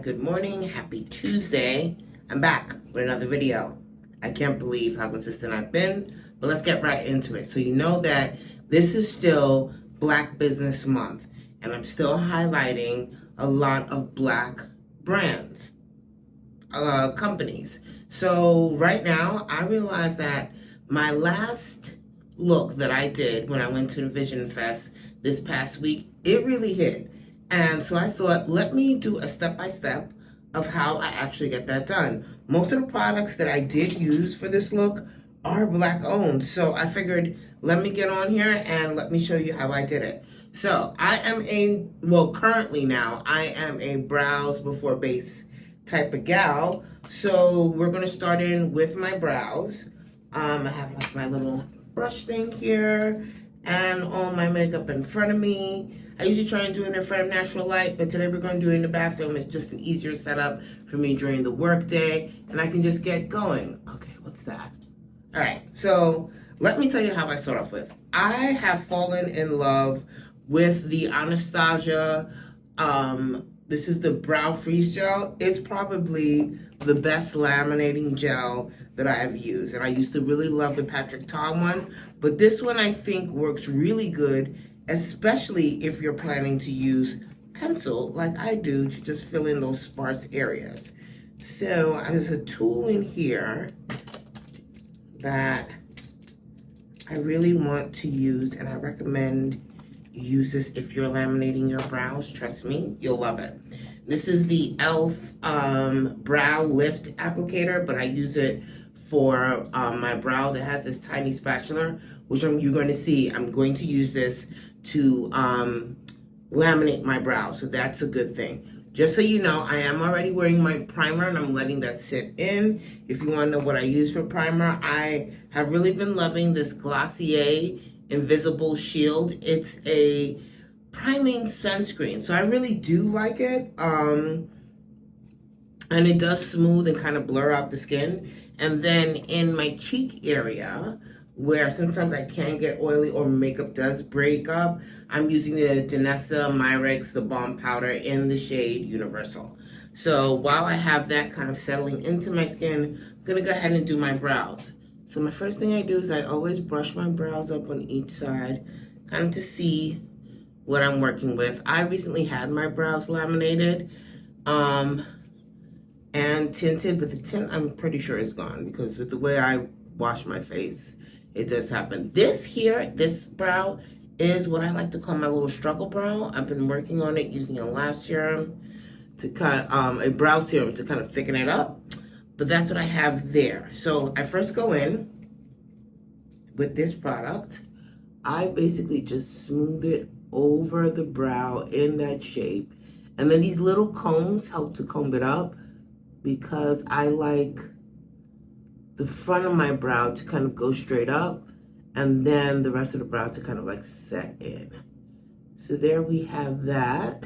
good morning, happy Tuesday. I'm back with another video. I can't believe how consistent I've been, but let's get right into it. So you know that this is still Black Business Month, and I'm still highlighting a lot of Black brands, companies. So right now, I realize that my last look that I did when I went to the Envsn Fest this past week, it really hit. And so I thought, let me do a step-by-step of how I actually get that done. Most of the products that I did use for this look are Black owned. So I figured, let me get on here and let me show you how I did it. So I am currently now, I am a brows before base type of gal. So we're gonna start in with my brows. I have like my little brush thing here and all my makeup in front of me. I usually try and do it in front of natural light, but today we're going to do it in the bathroom. It's just an easier setup for me during the workday, and I can just get going. Okay, what's that? All right, so let me tell you how I start off with. I have fallen in love with the Anastasia, this is the Brow Freeze Gel. It's probably the best laminating gel that I have used, and I used to really love the Patrick Ta one, but this one I think works really good, especially if you're planning to use pencil like I do to just fill in those sparse areas. So there's a tool in here that I really want to use, and I recommend you use this if you're laminating your brows. Trust me, you'll love it. This is the e.l.f. Brow Lift Applicator, but I use it for my brows. It has this tiny spatula, which you're going to see. I'm going to use this to laminate my brows, so that's a good thing. Just so you know, I am already wearing my primer and I'm letting that sit in. If you want to know what I use for primer, I have really been loving this Glossier Invisible Shield. It's a priming sunscreen, so I really do like it. And it does smooth and kind of blur out the skin. And then in my cheek area, where sometimes I can get oily or makeup does break up, I'm using the Danessa Myrix, the Balm Powder in the shade Universal. So while I have that kind of settling into my skin, I'm gonna go ahead and do my brows. So my first thing I do is I always brush my brows up on each side, kind of to see what I'm working with. I recently had my brows laminated and tinted, but the tint I'm pretty sure is gone because with the way I wash my face, it does happen. This here, this brow, is what I like to call my little struggle brow. I've been working on it using a lash serum to cut a brow serum to kind of thicken it up. But that's what I have there. So I first go in with this product. I basically just smooth it over the brow in that shape. And then these little combs help to comb it up because I like the front of my brow to kind of go straight up and then the rest of the brow to kind of like set in. So there we have that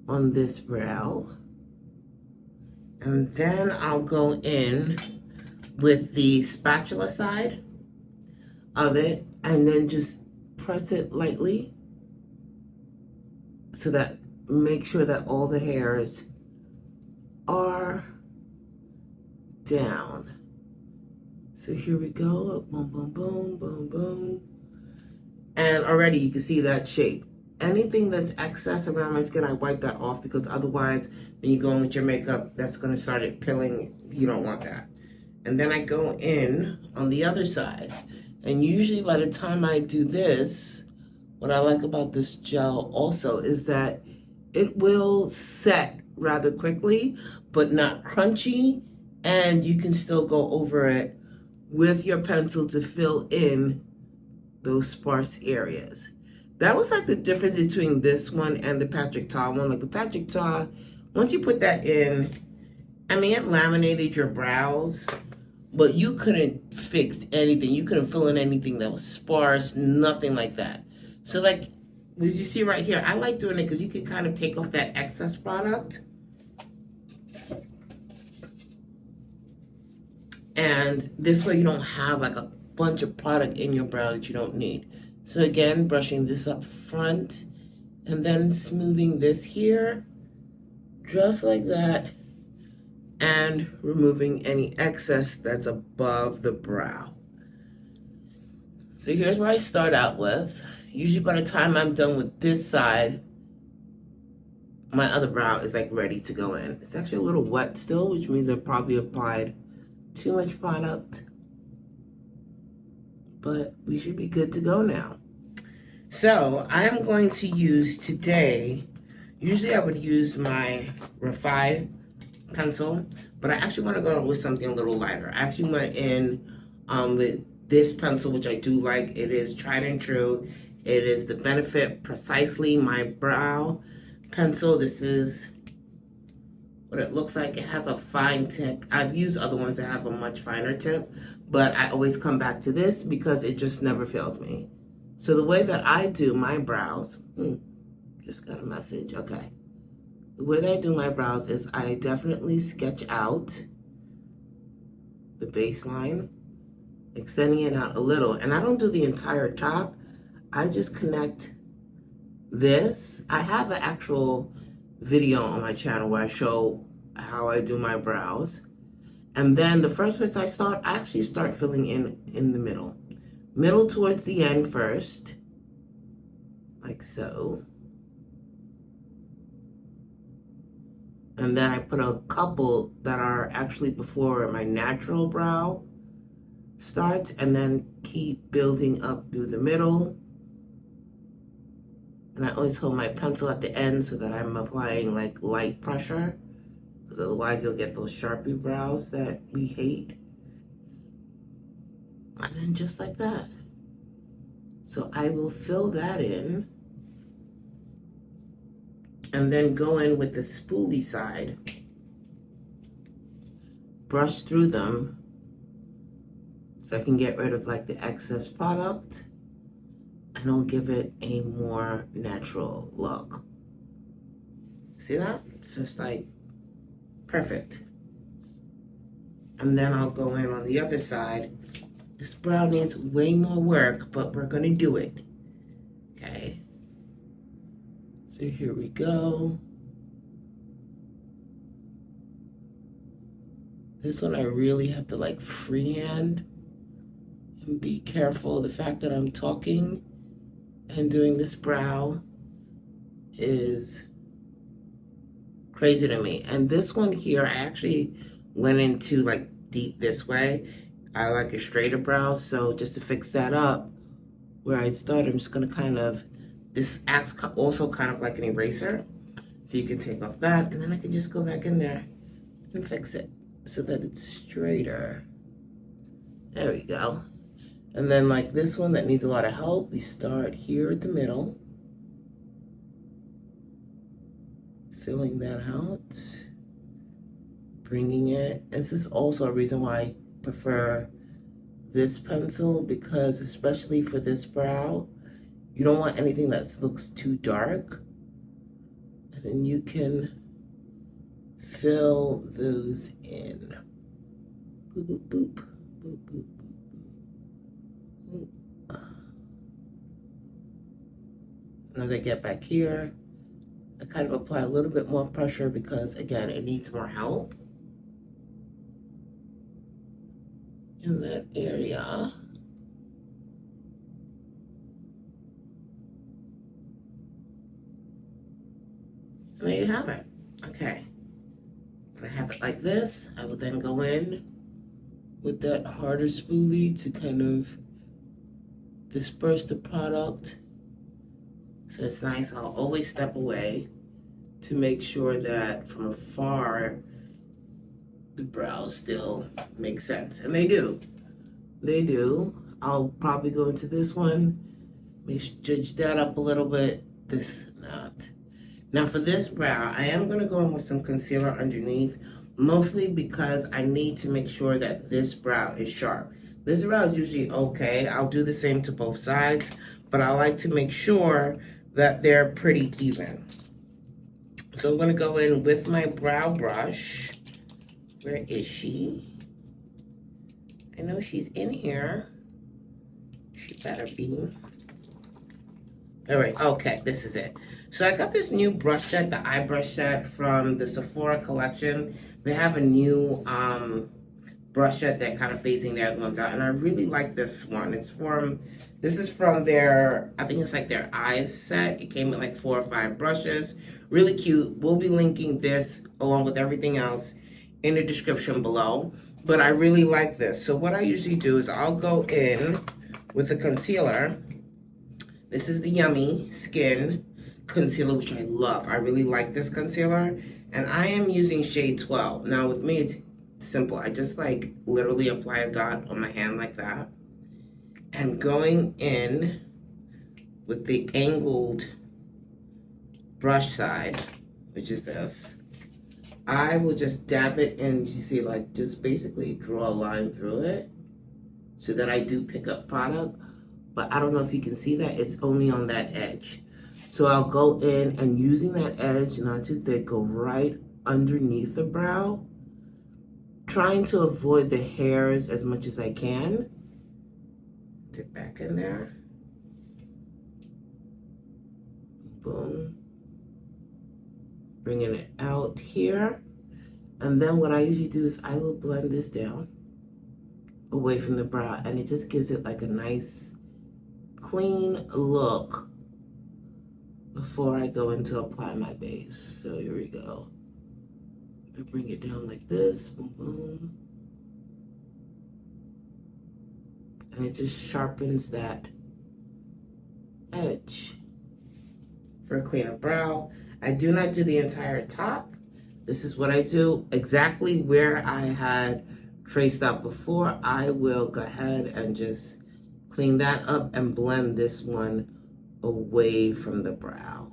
on this brow. And then I'll go in with the spatula side of it and then just press it lightly so that make sure that all the hairs are down. So here we go, boom, boom, boom, boom, boom. And already you can see that shape. Anything that's excess around my skin, I wipe that off because otherwise when you go in with your makeup, that's gonna start it pilling. You don't want that. And then I go in on the other side. And usually by the time I do this, what I like about this gel also is that it will set rather quickly, but not crunchy. And you can still go over it with your pencil to fill in those sparse areas. That was like the difference between this one and the Patrick Ta one. Like the Patrick Ta, once you put that in, I mean, it laminated your brows, but you couldn't fix anything. You couldn't fill in anything that was sparse, nothing like that. So like, as you see right here, I like doing it because you can kind of take off that excess product. And this way you don't have like a bunch of product in your brow that you don't need. So again, brushing this up front and then smoothing this here just like that, and removing any excess that's above the brow. So here's what I start out with. Usually by the time I'm done with this side, my other brow is like ready to go in. It's actually a little wet still, which means I probably applied too much product, but we should be good to go now. So I am going to use today, usually I would use my Refi pencil, but I actually want to go with something a little lighter. I actually went in with this pencil, which I do like. It is tried and true. It is the Benefit Precisely My Brow pencil. This is what it looks like. It has a fine tip. I've used other ones that have a much finer tip, but I always come back to this because it just never fails me. So the way that I do my brows, just got a message, okay. The way that I do my brows is I definitely sketch out the baseline, extending it out a little, and I don't do the entire top. I just connect this. I have an actual video on my channel where I show how I do my brows. And then the first place I actually start filling in the middle. Middle towards the end first, like so. And then I put a couple that are actually before my natural brow starts, and then keep building up through the middle. And I always hold my pencil at the end so that I'm applying like light pressure, because otherwise you'll get those Sharpie brows that we hate. And then just like that. So I will fill that in, and then go in with the spoolie side, brush through them so I can get rid of like the excess product, and I'll give it a more natural look. See that? It's just like perfect. And then I'll go in on the other side. This brow needs way more work, but we're gonna do it. Okay. So here we go. This one I really have to like freehand and be careful. The fact that I'm talking and doing this brow is crazy to me. And this one here, I actually went into like deep this way. I like a straighter brow, so just to fix that up, where I start, I'm just gonna kind of, this acts also kind of like an eraser. So you can take off that, and then I can just go back in there and fix it so that it's straighter. There we go. And then like this one that needs a lot of help, we start here at the middle, filling that out, bringing it. This is also a reason why I prefer this pencil, because especially for this brow, you don't want anything that looks too dark. And then you can fill those in. Boop, boop, boop, boop, boop, boop. And as I get back here, I kind of apply a little bit more pressure because, again, it needs more help in that area. And there you have it. Okay. When I have it like this, I will then go in with that harder spoolie to kind of disperse the product. So it's nice. I'll always step away to make sure that from afar, the brows still make sense. And they do. They do. I'll probably go into this one, judge that up a little bit. This not. Now for this brow, I am going to go in with some concealer underneath, mostly because I need to make sure that this brow is sharp. This brow is usually okay. I'll do the same to both sides, but I like to make sure that they're pretty even. So I'm going to go in with my brow brush. Where is she? I know she's in here. She better be. All right, okay, this is it. So I got this new brush set, the eye brush set from the Sephora collection. They have a new brush set that kind of phasing the other ones out, and I really like this one. This is from their, I think it's like their eyes set. It came with like 4 or 5 brushes. Really cute. We'll be linking this along with everything else in the description below. But I really like this. So what I usually do is I'll go in with a concealer. This is the Yummy Skin concealer, which I love. I really like this concealer. And I am using shade 12. Now with me, it's simple. I just like literally apply a dot on my hand like that. And going in with the angled brush side, which is this, I will just dab it in, you see, like just basically draw a line through it so that I do pick up product. But I don't know if you can see that, it's only on that edge. So I'll go in and using that edge, not too thick, go right underneath the brow, trying to avoid the hairs as much as I can. Dip back in there. Boom. Bringing it out here. And then what I usually do is I will blend this down away from the brow, and it just gives it like a nice clean look before I go in to apply my base. So here we go. I bring it down like this, boom, boom. And it just sharpens that edge for a cleaner brow. I do not do the entire top. This is what I do. Exactly where I had traced out before, I will go ahead and just clean that up and blend this one away from the brow.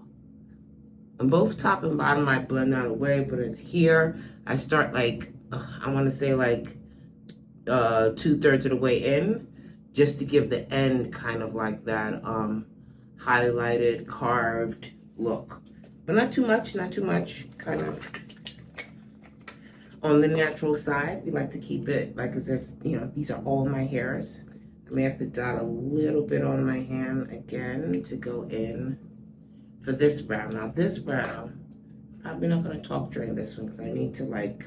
And both top and bottom I blend that away, but it's here. I start like, I want to say like 2/3 of the way in, just to give the end kind of like that highlighted, carved look. But not too much, kind of on the natural side. We like to keep it like as if, you know, these are all my hairs. I may have to dot a little bit on my hand again to go in for this brow. Now this brow, probably not gonna talk during this one because I need to like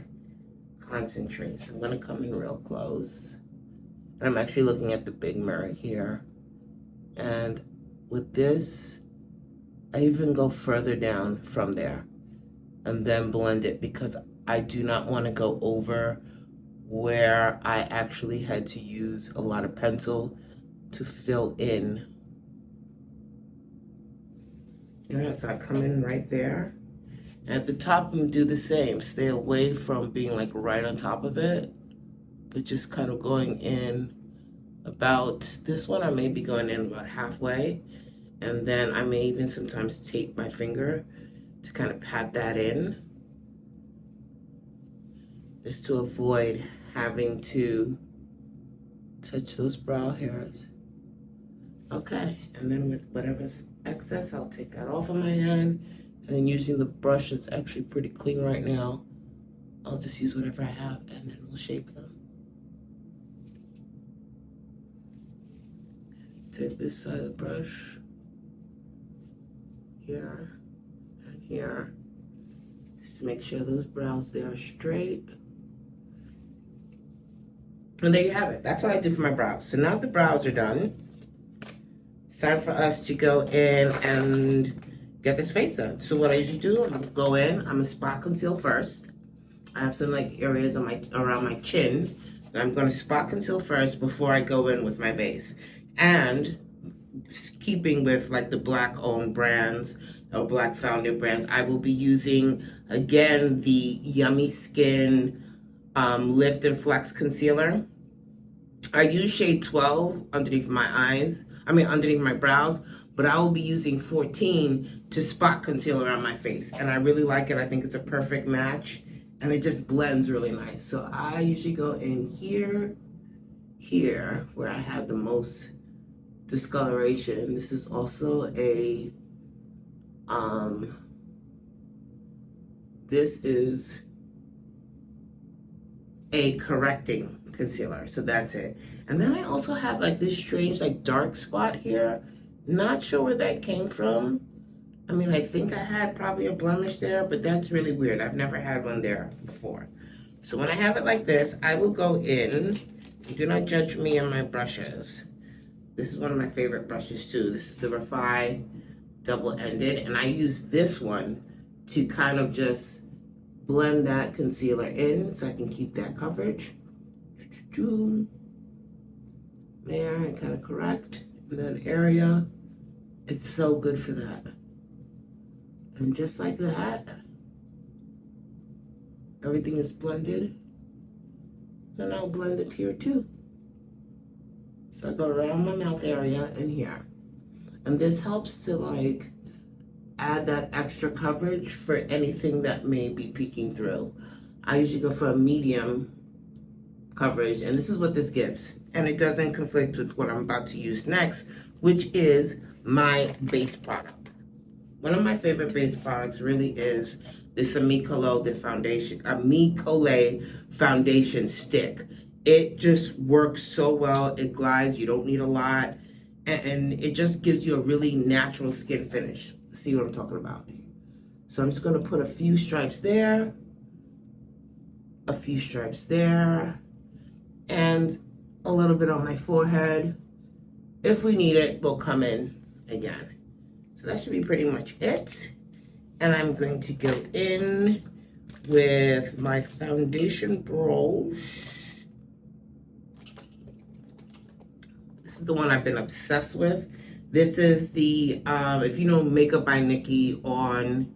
concentrate. So I'm gonna come in real close. And I'm actually looking at the big mirror here. And with this, I even go further down from there and then blend it because I do not want to go over where I actually had to use a lot of pencil to fill in. Yeah, so I come in right there. And at the top, I'm gonna do the same. Stay away from being like right on top of it, but just kind of going in about, this one I may be going in about halfway, and then I may even sometimes take my finger to kind of pat that in, just to avoid having to touch those brow hairs. Okay, and then with whatever's excess, I'll take that off of my hand, and then using the brush that's actually pretty clean right now, I'll just use whatever I have, and then we'll shape them. Take this side of the brush, here and here, just to make sure those brows there are straight. And there you have it. That's what I do for my brows. So now the brows are done, it's time for us to go in and get this face done. So what I usually do, I'm gonna go in, I'm gonna spot conceal first. I have some like areas on around my chin that I'm gonna spot conceal first before I go in with my base. And keeping with like the black owned brands or black founded brands, I will be using again the Yummy Skin Lift and Flex Concealer. I use shade 12 underneath my eyes, underneath my brows, but I will be using 14 to spot concealer on my face. And I really like it. I think it's a perfect match and it just blends really nice. So I usually go in here where I have the most discoloration. This is also a, this is a correcting concealer, so that's it. And then I also have like this strange like dark spot here Not sure where that came from. I mean, I think I had probably a blemish there, but that's really weird. I've never had one there before. So when I have it like this, I will go in. Do not judge me and my brushes. This is one of my favorite brushes too. This is the Refi double-ended, and I use this one to kind of just blend that concealer in so I can keep that coverage. There, and kind of correct in that area. It's so good for that. And just like that, everything is blended. And I'll blend up here too. So I go around my mouth area and here. And this helps to like add that extra coverage for anything that may be peeking through. I usually go for a medium coverage, and this is what this gives. And it doesn't conflict with what I'm about to use next, which is my base product. One of my favorite base products really is this Amicole foundation stick. It just works so well. It glides. You don't need a lot. And it just gives you a really natural skin finish. See what I'm talking about? So I'm just going to put a few stripes there. A few stripes there. And a little bit on my forehead. If we need it, we'll come in again. So that should be pretty much it. And I'm going to go in with my foundation brush. This is the one I've been obsessed with. This is the, if you know Makeup by Nikki on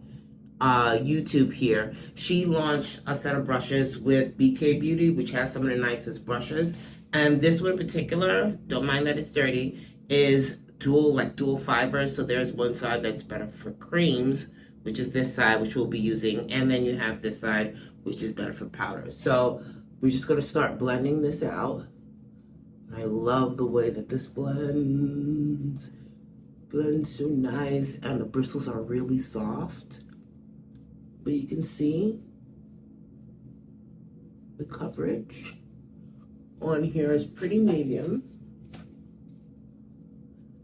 YouTube here, she launched a set of brushes with BK Beauty, which has some of the nicest brushes. And this one in particular, don't mind that it's dirty, is dual fibers. So there's one side that's better for creams, which is this side, which we'll be using. And then you have this side, which is better for powders. So we're just gonna start blending this out. I love the way that this blends. Blends so nice, and the bristles are really soft. But you can see the coverage on here is pretty medium.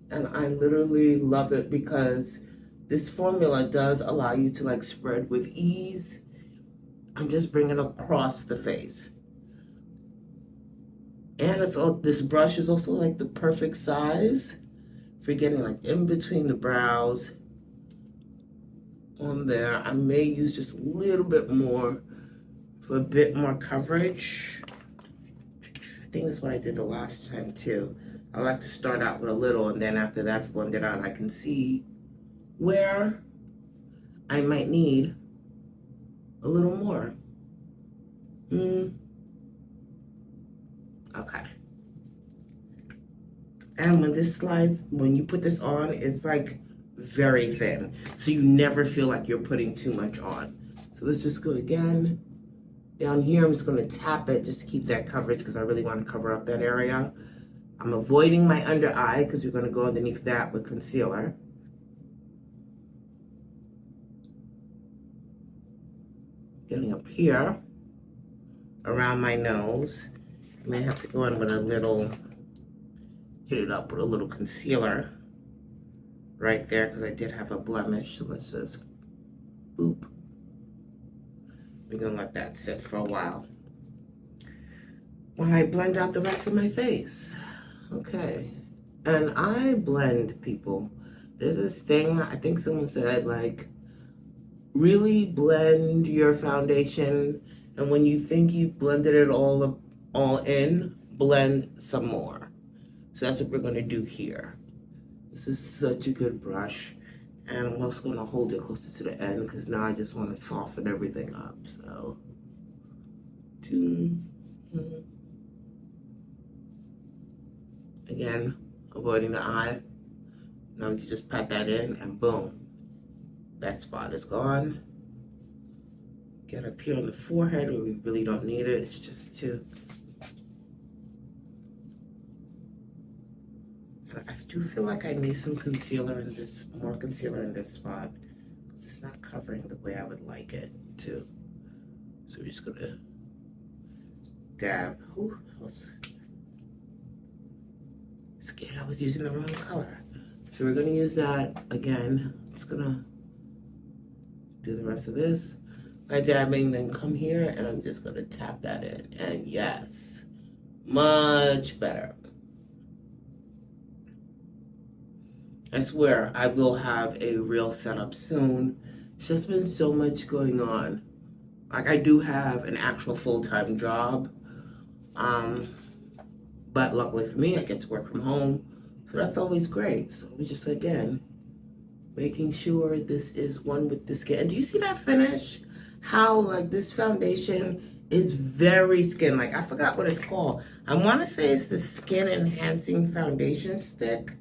And I literally love it because this formula does allow you to like spread with ease and just bring it across the face. And this brush is also like the perfect size for getting like in between the brows on there. I may use just a little bit more for a bit more coverage. I think that's what I did the last time too. I like to start out with a little, and then after that's blended out, I can see where I might need a little more. Okay. And when you put this on, it's like very thin. So you never feel like you're putting too much on. So let's just go again. Down here, I'm just gonna tap it just to keep that coverage because I really want to cover up that area. I'm avoiding my under eye because we're gonna go underneath that with concealer. Getting up here, around my nose. I may have to go in with a little, hit it up with a little concealer right there because I did have a blemish. So let's just boop. We're gonna let that sit for a while while I blend out the rest of my face. Okay, and I blend, people. There's this thing, I think someone said, like, really blend your foundation, and when you think you've blended it all in, blend some more. So that's what we're gonna do here. This is such a good brush, and I'm also gonna hold it closer to the end because now I just wanna soften everything up, so. Again, avoiding the eye. Now we can just pat that in and boom, that spot is gone. Get up here on the forehead where we really don't need it. It's just to, I do feel like I need some concealer in this, more concealer in this spot because it's not covering the way I would like it to. So we're just gonna dab. Ooh, I was scared I was using the wrong color. So we're gonna use that again. Just gonna do the rest of this by dabbing, then come here and I'm just gonna tap that in. And yes, much better. I swear I will have a real setup soon. It's just been so much going on. Like, I do have an actual full-time job, but luckily for me, I get to work from home, so that's always great. So we just, again, making sure this is one with the skin. And do you see that finish? How, like, this foundation is very skin. Like, I forgot what it's called. I want to say it's the Skin Enhancing Foundation Stick.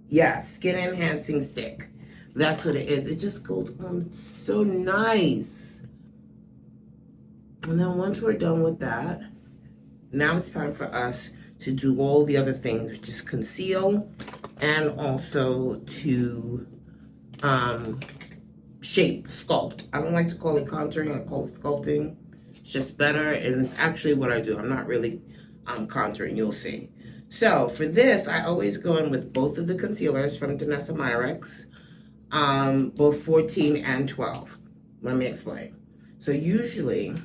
Yeah, Skin Enhancing Stick. That's what it is. It just goes on so nice. And then once we're done with that, now it's time for us to do all the other things, which is conceal and also to shape, sculpt. I don't like to call it contouring, I call it sculpting. It's just better, and it's actually what I do. I'm not really contouring, you'll see. So for this, I always go in with both of the concealers from Danessa Myricks. Both 14 and 12. Let me explain. So usually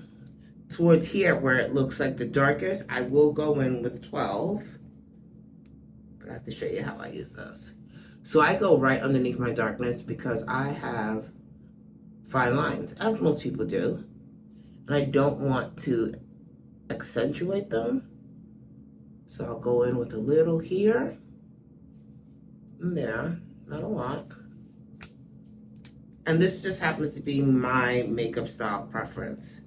towards here where it looks like the darkest, I will go in with 12. But I have to show you how I use this. So I go right underneath my darkness because I have fine lines, as most people do. And I don't want to accentuate them. So I'll go in with a little here and there, not a lot. And this just happens to be my makeup style preference.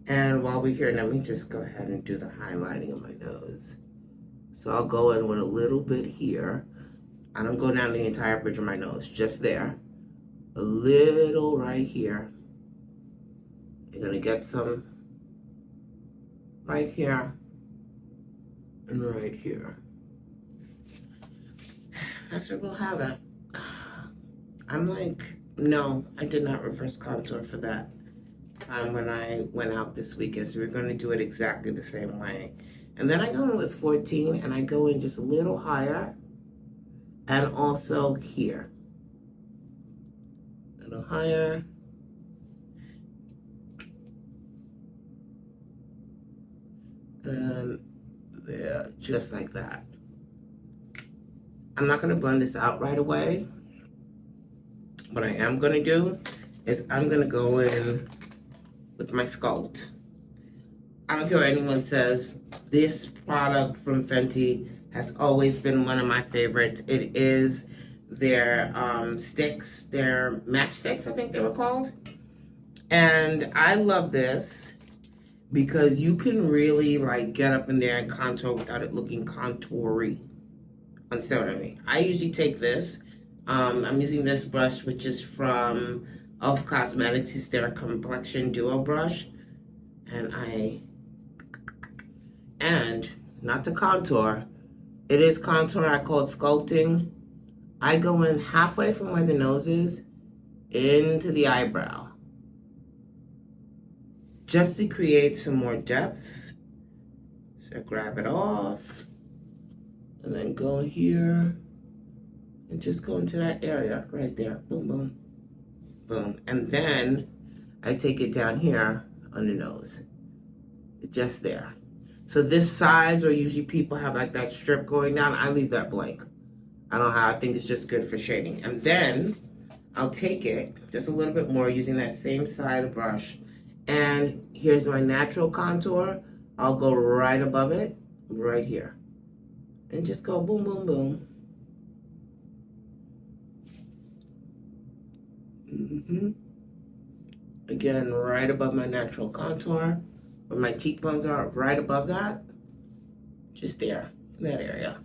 And while we're here, let me just go ahead and do the highlighting of my nose. So I'll go in with a little bit here. I don't go down the entire bridge of my nose, just there. A little right here. You're gonna get some right here and right here. That's where we'll have it. I'm like, no, I did not reverse contour for that time when I went out this weekend. So we're going to do it exactly the same way. And then I go in with 14 and I go in just a little higher and also here. A little higher. And there, just like that. I'm not going to blend this out right away. What I am going to do is I'm going to go in with my Sculpt. I don't care what anyone says, this product from Fenty has always been one of my favorites. It is their sticks, their matchsticks, I think they were called. And I love this because you can really like get up in there and contour without it looking contoury. Understand what I mean? I usually take this. I'm using this brush, which is from Elf Cosmetics. It's their Complexion Duo brush. And not to contour, it is contour, I call it sculpting. I go in halfway from where the nose is into the eyebrow. Just to create some more depth. So grab it off. And then go here. And just go into that area right there. Boom, boom, boom. And then I take it down here on the nose. Just there. So this size where usually people have like that strip going down, I leave that blank. I don't know how, I think it's just good for shading. And then I'll take it just a little bit more using that same side of the brush. And here's my natural contour. I'll go right above it, right here. And just go boom, boom, boom. Again, right above my natural contour, where my cheekbones are, right above that, just there, in that area.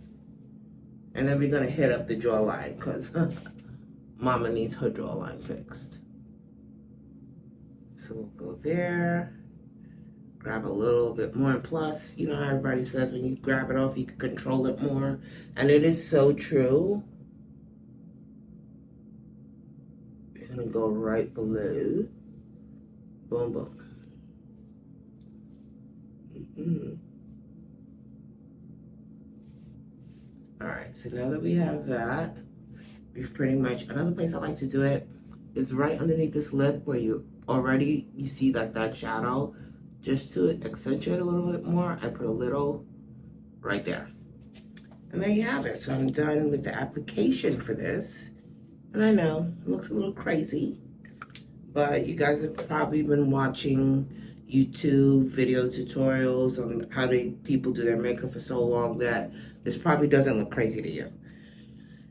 And then we're gonna hit up the jawline, because Mama needs her jawline fixed. So we'll go there, grab a little bit more, and plus, you know how everybody says when you grab it off, you can control it more, and it is so true. Gonna go right below. Boom, boom. All right, so now that we have that, we've pretty much, another place I like to do it is right underneath this lip where you see like that shadow. Just to accentuate a little bit more, I put a little right there. And there you have it. So I'm done with the application for this. And I know it looks a little crazy, but you guys have probably been watching YouTube video tutorials on how people do their makeup for so long that this probably doesn't look crazy to you.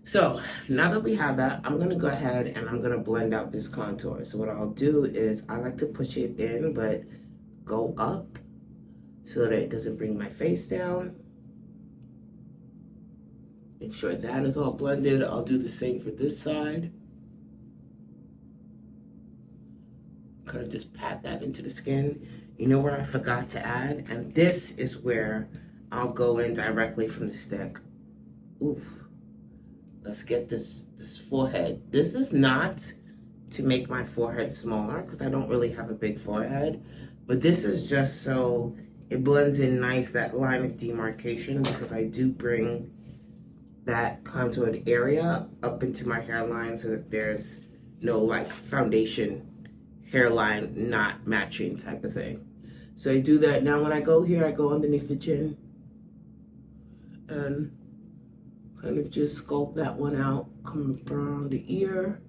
So now that we have that, I'm gonna go ahead and I'm gonna blend out this contour. So what I'll do is I like to push it in, but go up so that it doesn't bring my face down. Make sure that is all blended. I'll do the same for this side. Kind of just pat that into the skin. You know where I forgot to add? And this is where I'll go in directly from the stick. Oof. Let's get this forehead. This is not to make my forehead smaller because I don't really have a big forehead. But this is just so it blends in nice, that line of demarcation, because I do bring that contoured area up into my hairline so that there's no like foundation hairline not matching type of thing. So I do that. Now when I go here, I go underneath the chin and kind of just sculpt that one out, come around the ear.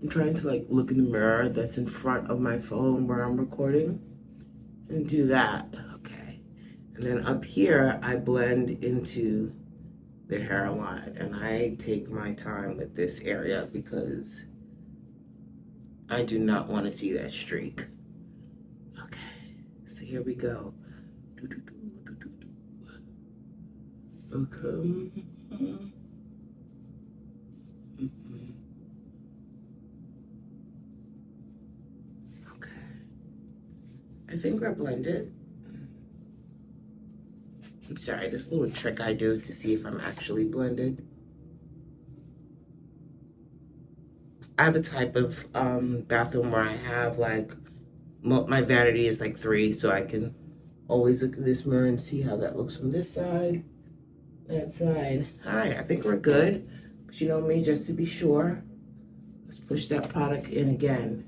I'm trying to like look in the mirror that's in front of my phone where I'm recording and do that. Okay. And then up here, I blend into the hairline and I take my time with this area because I do not want to see that streak. Okay, so here we go. Okay. Okay. I think we're blended. I'm sorry, this little trick I do to see if I'm actually blended. I have a type of bathroom where I have like, my vanity is like 3, so I can always look at this mirror and see how that looks from this side, that side. All right, I think we're good. But you know me, just to be sure, let's push that product in again.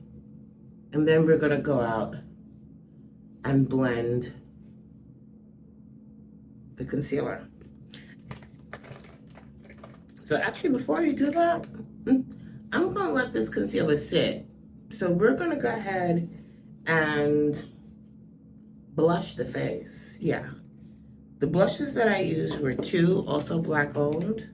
And then we're gonna go out and blend the concealer. So actually, before you do that, I'm gonna let this concealer sit. So we're gonna go ahead and blush the face. Yeah. The blushes that I used were 2, also black owned.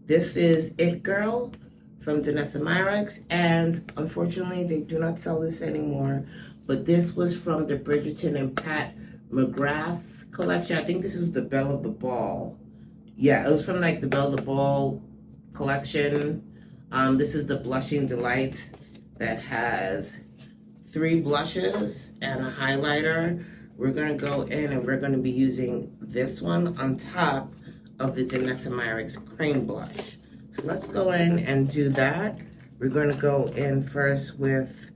This is It Girl from Xennial, and unfortunately they do not sell this anymore. But this was from the Bridgerton and Pat McGrath collection. I think this is the Belle of the Ball. Yeah, it was from like the Belle of the Ball collection. This is the Blushing Delights that has 3 blushes and a highlighter. We're gonna go in and we're gonna be using this one on top of the Xennial cream blush. So let's go in and do that. We're gonna go in first with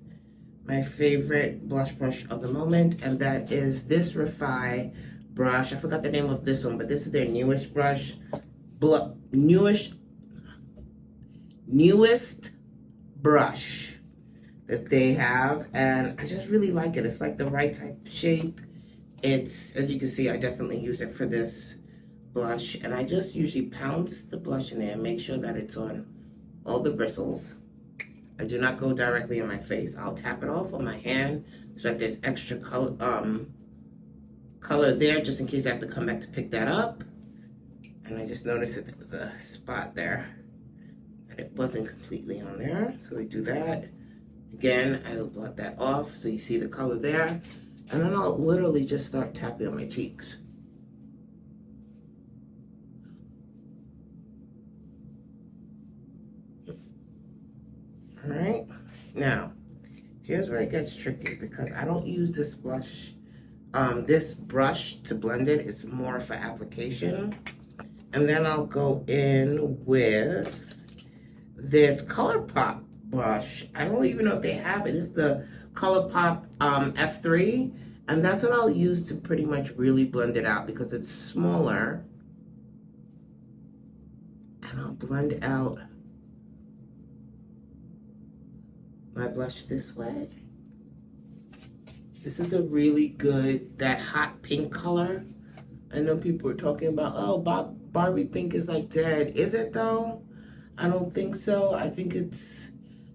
my favorite blush brush of the moment, and that is this Refi brush. I forgot the name of this one, but this is their newest brush. Newest brush that they have, and I just really like it. It's like the right type of shape. It's, as you can see, I definitely use it for this blush, and I just usually pounce the blush in there and make sure that it's on all the bristles. I do not go directly on my face. I'll tap it off on my hand so that there's extra color there, just in case I have to come back to pick that up. And I just noticed that there was a spot there and it wasn't completely on there. So we do that. Again, I will blot that off so you see the color there. And then I'll literally just start tapping on my cheeks. All right, now, here's where it gets tricky because I don't use this blush, this brush to blend it. It's more for application. And then I'll go in with this ColourPop brush. I don't even know if they have it. This is the ColourPop F3. And that's what I'll use to pretty much really blend it out because it's smaller. And I'll blend out my blush this way. This is a really good, that hot pink color. I know people are talking about, oh, Barbie pink is like dead. Is it though? I don't think so. I think it's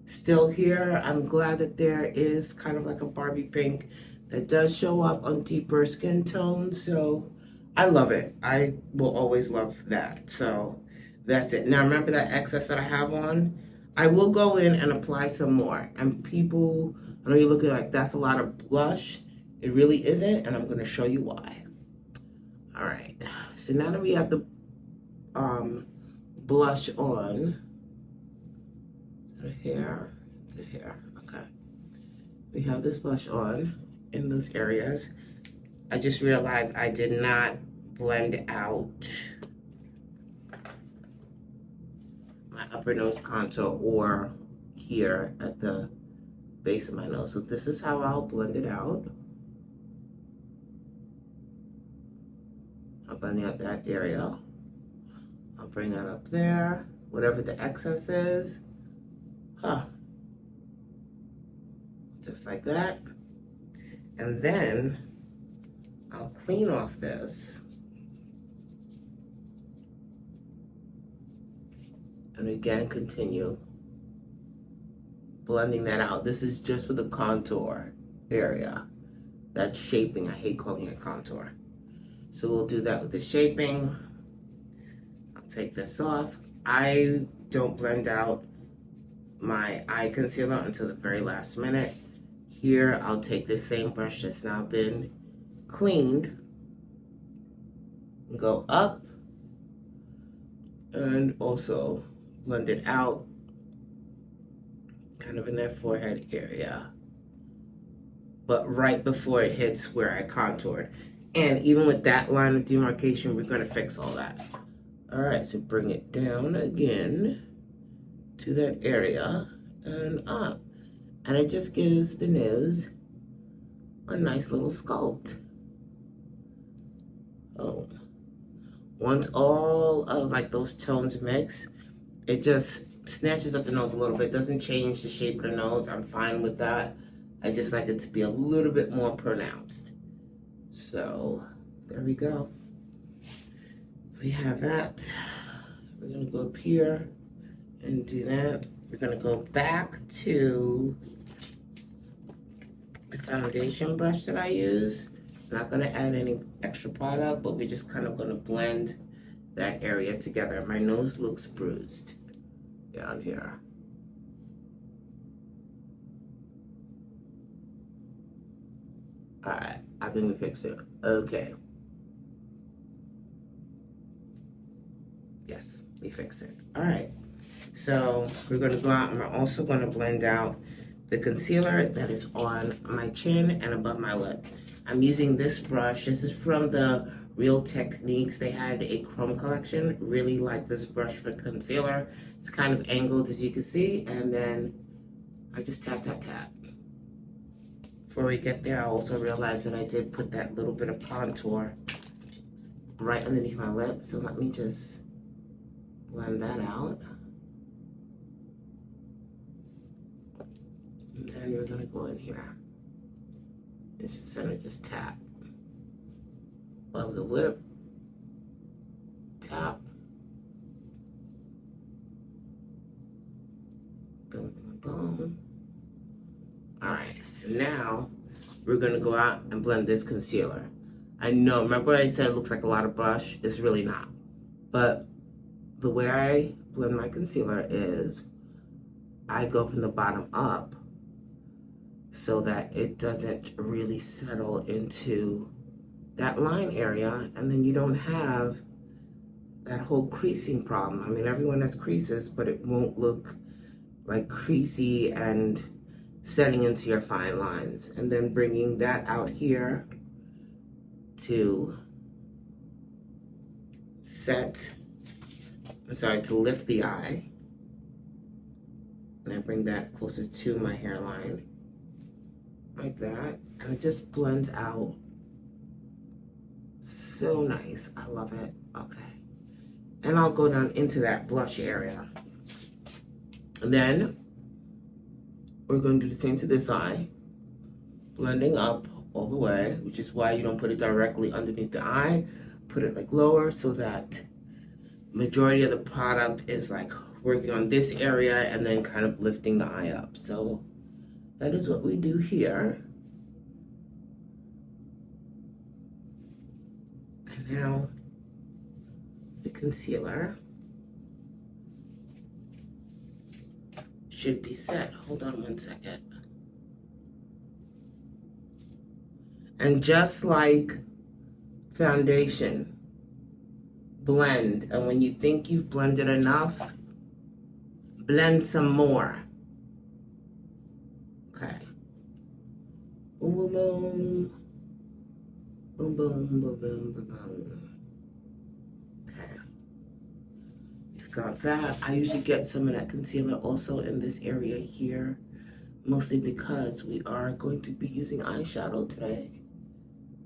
still here. I'm glad that there is kind of like a Barbie pink that does show up on deeper skin tones. So I love it. I will always love that. So that's it. Now remember that excess that I have on? I will go in and apply some more. And people, I know you're looking like that's a lot of blush. It really isn't, and I'm going to show you why. All right. So now that we have the blush on, is it here? Is it here? Okay. We have this blush on in those areas. I just realized I did not blend out my upper nose contour or here at the base of my nose. So this is how I'll blend it out. I'll blend out that area. I'll bring that up there, whatever the excess is. Just like that. And then I'll clean off this. And again, continue blending that out. This is just for the contour area. That's shaping. I hate calling it contour. So we'll do that with the shaping. I'll take this off. I don't blend out my eye concealer until the very last minute. Here, I'll take this same brush that's now been cleaned, go up, and also blend it out, kind of in that forehead area, but right before it hits where I contoured. And even with that line of demarcation, we're going to fix all that. All right, so bring it down again to that area and up. And it just gives the nose a nice little sculpt. Oh. Once all of like those tones mix, it just snatches up the nose a little bit. Doesn't change the shape of the nose. I'm fine with that. I just like it to be a little bit more pronounced. So there we go. We have that. We're gonna go up here and do that. We're gonna go back to the foundation brush that I use. Not gonna add any extra product, but we're just kind of gonna blend that area together. My nose looks bruised down here. All right, I think we fixed it. Okay. Yes, we fixed it. All right. So we're going to go out and we're also going to blend out the concealer that is on my chin and above my lip. I'm using this brush. This is from the Real Techniques. They had a chrome collection. Really like this brush for concealer. It's kind of angled, as you can see. And then I just tap, tap, tap. Before we get there, I also realized that I did put that little bit of contour right underneath my lip. So let me just blend that out. And then we're gonna go in here. It's the center, just tap. Above the lip, tap. Boom, boom, boom. All right, now we're gonna go out and blend this concealer. I know, remember I said it looks like a lot of brush? It's really not. But the way I blend my concealer is I go from the bottom up so that it doesn't really settle into that line area, and then you don't have that whole creasing problem. I mean, everyone has creases, but it won't look like creasy and setting into your fine lines. And then bringing that out here to to lift the eye. And I bring that closer to my hairline, like that. And it just blends out so nice. I love it. Okay. And I'll go down into that blush area. And then we're going to do the same to this eye. Blending up all the way, which is why you don't put it directly underneath the eye. Put it like lower so that majority of the product is like working on this area and then kind of lifting the eye up. So that is what we do here. And now the concealer should be set. Hold on one second. And just like foundation, blend. And when you think you've blended enough, blend some more. Okay. Boom, boom, boom. Boom, boom, boom, boom, boom, boom. Okay. You've got that. I usually get some of that concealer also in this area here, mostly because we are going to be using eyeshadow today.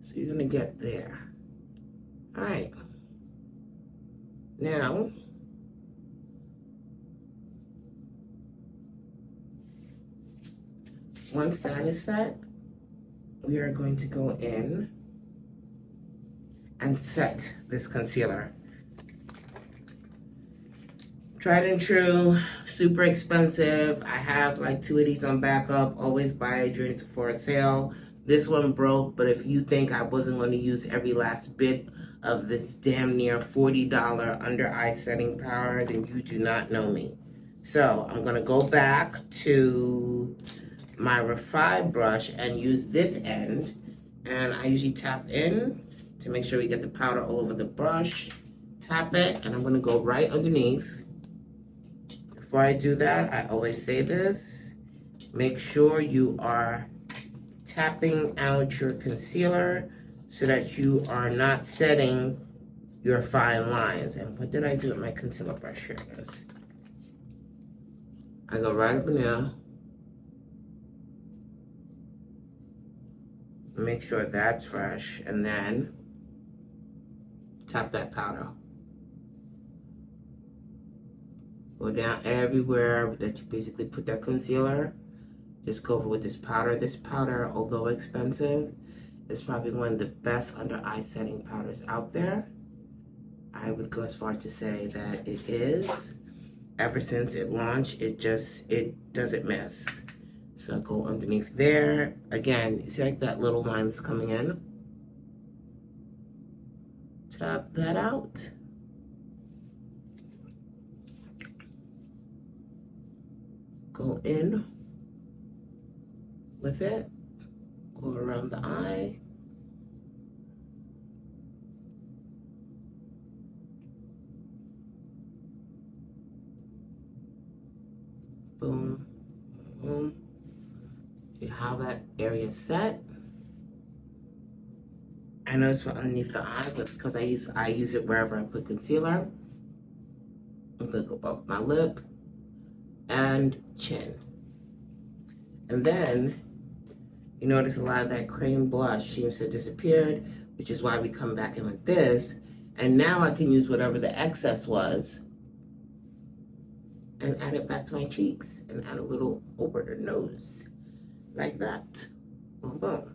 So you're gonna get there. All right. Now, once that is set, we are going to go in and set this concealer. Tried and true, super expensive. I have like 2 of these on backup. Always buy it during Sephora sale. This one broke, but if you think I wasn't going to use every last bit of this damn near $40 under eye setting powder, then you do not know me. So I'm going to go back to my Refine brush and use this end. And I usually tap in to make sure we get the powder all over the brush. Tap it, and I'm going to go right underneath. Before I do that, I always say this. Make sure you are tapping out your concealer so that you are not setting your fine lines. And what did I do with my concealer brush? Here it is. I go right up in there. Make sure that's fresh, and then tap that powder. Go down everywhere that you basically put that concealer. Just go over with this powder. This powder, although expensive, is probably one of the best under eye setting powders out there. I would go as far to say that it is. Ever since it launched, it doesn't miss. So I go underneath there. Again, you see like that little line that's coming in? Tap that out. Go in with it. Go around the eye. Boom, boom. See how that area is set. I know it's for underneath the eye, but because I use it wherever I put concealer, I'm gonna go up my lip and chin. And then you notice a lot of that cream blush seems to have disappeared, which is why we come back in with this. And now I can use whatever the excess was and add it back to my cheeks and add a little over the nose like that. Boom, boom.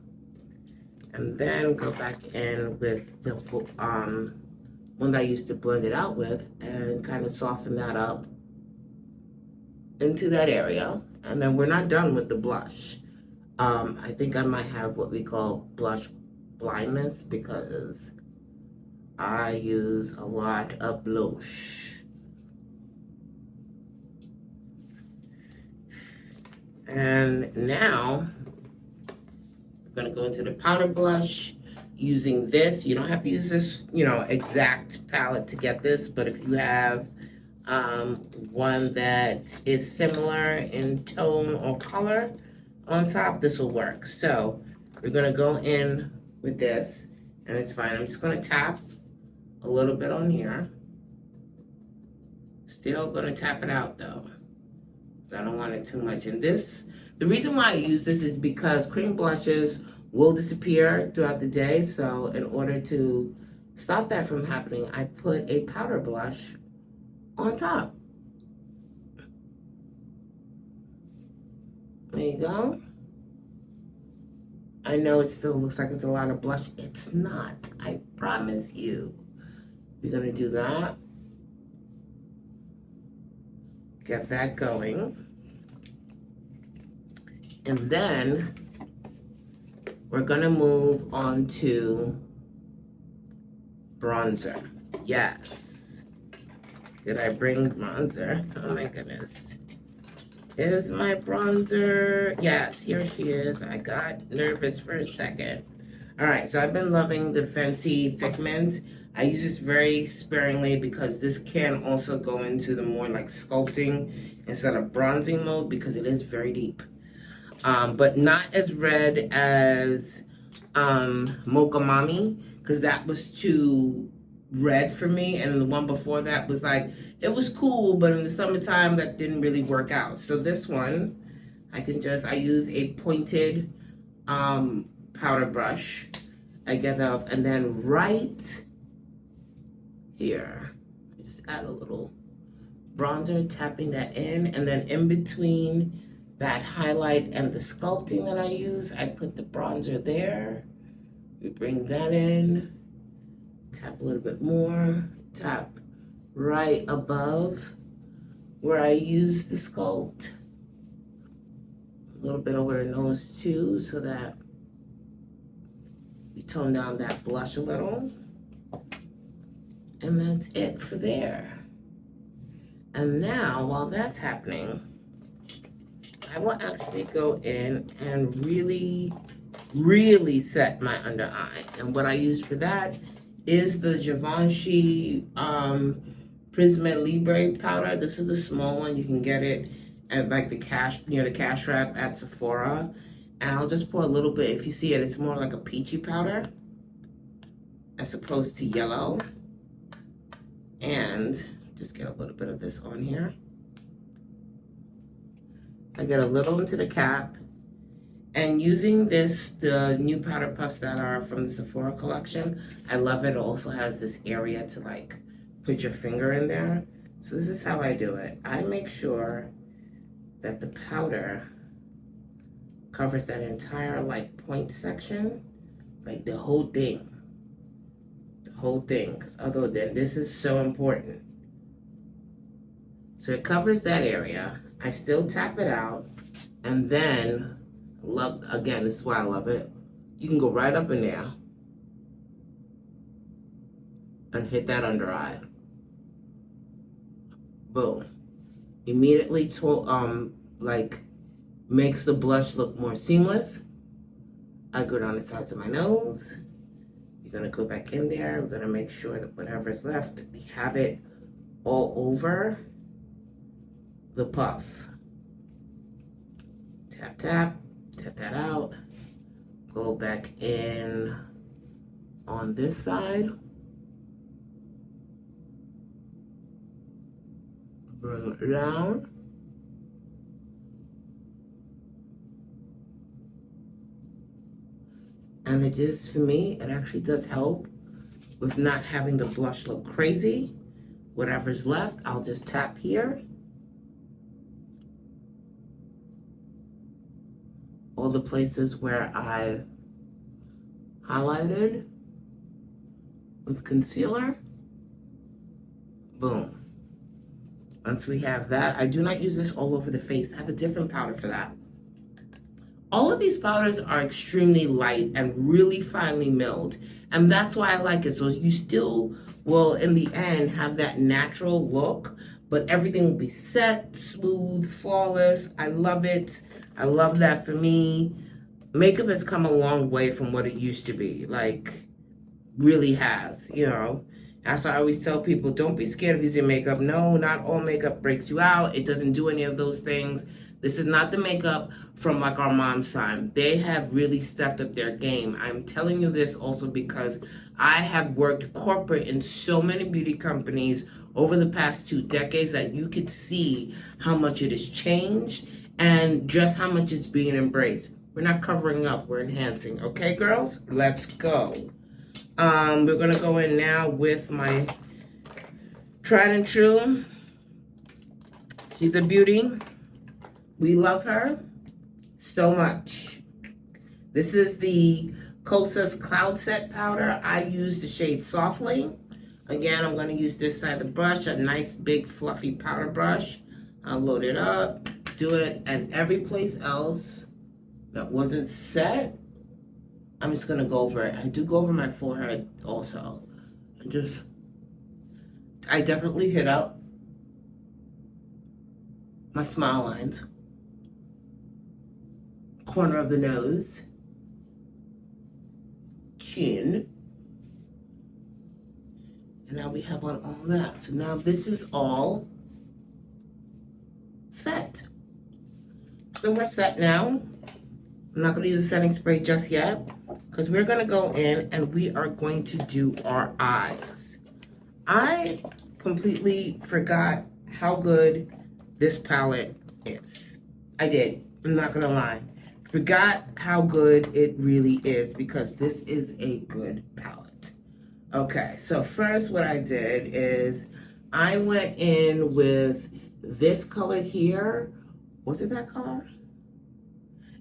And then go back in with the one that I used to blend it out with and kind of soften that up into that area. And then we're not done with the blush. I think I might have what we call blush blindness because I use a lot of blush. And now I'm gonna go into the powder blush using this. You don't have to use this, exact palette to get this, but if you have one that is similar in tone or color on top, this will work. So we're gonna go in with this, and it's fine. I'm just gonna tap a little bit on here. Still gonna tap it out though, because I don't want it too much. And this, the reason why I use this is because cream blushes will disappear throughout the day. So in order to stop that from happening, I put a powder blush on top. There you go. I know it still looks like it's a lot of blush. It's not, I promise you. We're gonna do that. Get that going. And then we're gonna move on to bronzer. Yes. Did I bring bronzer? Oh my goodness. Is my bronzer? Yes, here she is. I got nervous for a second. All right, so I've been loving the Fenty Thick Mint. I use this very sparingly because this can also go into the more like sculpting instead of bronzing mode because it is very deep. But not as red as Mocha Mami, because that was too red for me, and the one before that was like, it was cool, but in the summertime that didn't really work out. So this one, I use a pointed powder brush. I get off, and then right here, I just add a little bronzer, tapping that in, and then in between that highlight and the sculpting that I use, I put the bronzer there. We bring that in, tap a little bit more, tap right above where I use the sculpt. A little bit over the nose too, so that we tone down that blush a little. And that's it for there. And now, while that's happening, I will actually go in and really set my under eye. And what I use for that is the Givenchy Prisma Libre powder. This is the small one. You can get it at like the cash wrap at Sephora. And I'll just pour a little bit. If you see it, it's more like a peachy powder as opposed to yellow. And just get a little bit of this on here. I get a little into the cap, and using this, the new powder puffs that are from the Sephora collection, I love it. It also has this area to like put your finger in there. So this is how I do it. I make sure that the powder covers that entire like point section, like the whole thing, because other than this is so important. So it covers that area. I still tap it out, and then again, this is why I love it. You can go right up in there and hit that under eye. Boom. Immediately like makes the blush look more seamless. I go down the sides of my nose. You're gonna go back in there. We're gonna make sure that whatever's left, we have it all over the puff. Tap, tap that out. Go back in on this side. Bring it down. And it just, for me, it actually does help with not having the blush look crazy. Whatever's left, I'll just tap here. All the places where I highlighted with concealer. Boom. Once we have that, I do not use this all over the face. I have a different powder for that. All of these powders are extremely light and really finely milled. And that's why I like it. So you still will, in the end, have that natural look, but everything will be set, smooth, flawless. I love it. I love that. For me, makeup has come a long way from what it used to be. Like, really has, you know. That's why I always tell people, don't be scared of using makeup. No, not all makeup breaks you out. It doesn't do any of those things. This is not the makeup from like our mom's time. They have really stepped up their game. I'm telling you this also because I have worked corporate in so many beauty companies over the past 2 decades that you could see how much it has changed and just how much it's being embraced. We're not covering up, we're enhancing. Okay, girls? Let's go. We're gonna go in now with my tried and true. She's a beauty. We love her so much. This is the Kosas Cloud Set Powder. I use the shade Softly. Again, I'm gonna use this side of the brush, a nice big fluffy powder brush. I'll load it up, do it, and every place else that wasn't set, I'm just gonna go over it. I do go over my forehead also. I definitely hit up my smile lines, corner of the nose, chin, and now we have on all that. So now this is all set. So we're set now. I'm not going to use a setting spray just yet because we're going to go in and we are going to do our eyes. I completely forgot how good this palette is. I did. I'm not going to lie. Forgot how good it really is because this is a good palette. Okay, so first what I did is I went in with this color here. Was it that color?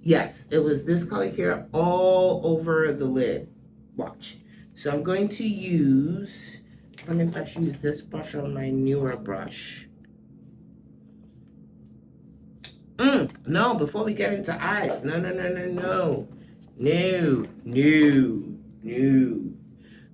Yes, it was this color here all over the lid. Watch. So I'm going to use, I wonder if I should use this brush or my newer brush. No, before we get into eyes. No.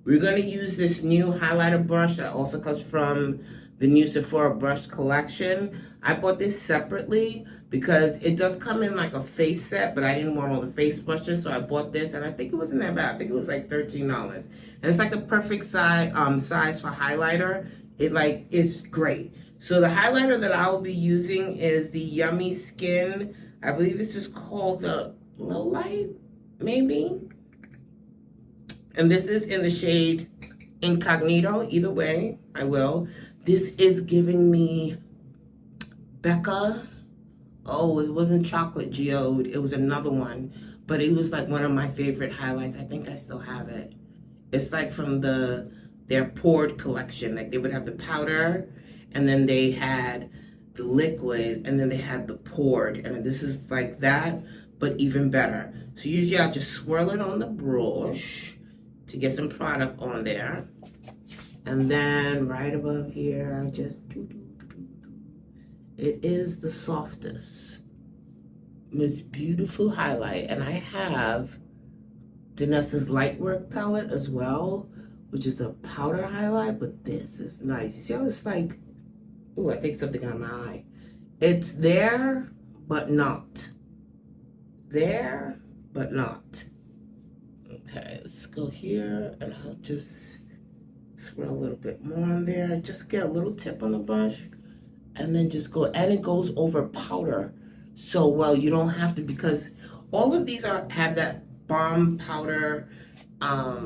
We're going to use this new highlighter brush that also comes from the new Sephora brush collection. I bought this separately because it does come in like a face set, but I didn't want all the face brushes, so I bought this, and I think it wasn't that bad. I think it was like $13. And it's like the perfect size for highlighter. It's great. So the highlighter that I will be using is the Yummy Skin. I believe this is called the Low Light, maybe. And this is in the shade Incognito. Either way, I will. This is giving me Becca. Oh, it wasn't Chocolate Geode. It was another one. But it was like one of my favorite highlights. I think I still have it. It's like from their poured collection. Like they would have the powder, and then they had the liquid, and then they had the poured. And this is like that, but even better. So usually I'll just swirl it on the brush to get some product on there. And then right above here, just it is the softest, most beautiful highlight. And I have Danessa's Lightwork palette as well, which is a powder highlight, but this is nice. You see how it's like, oh, I think something on my eye. It's there, but not. There, but not. Okay, let's go here, and I'll just swirl a little bit more on there. Just get a little tip on the brush, and then just go, and it goes over powder so well. You don't have to, because all of these have that bomb powder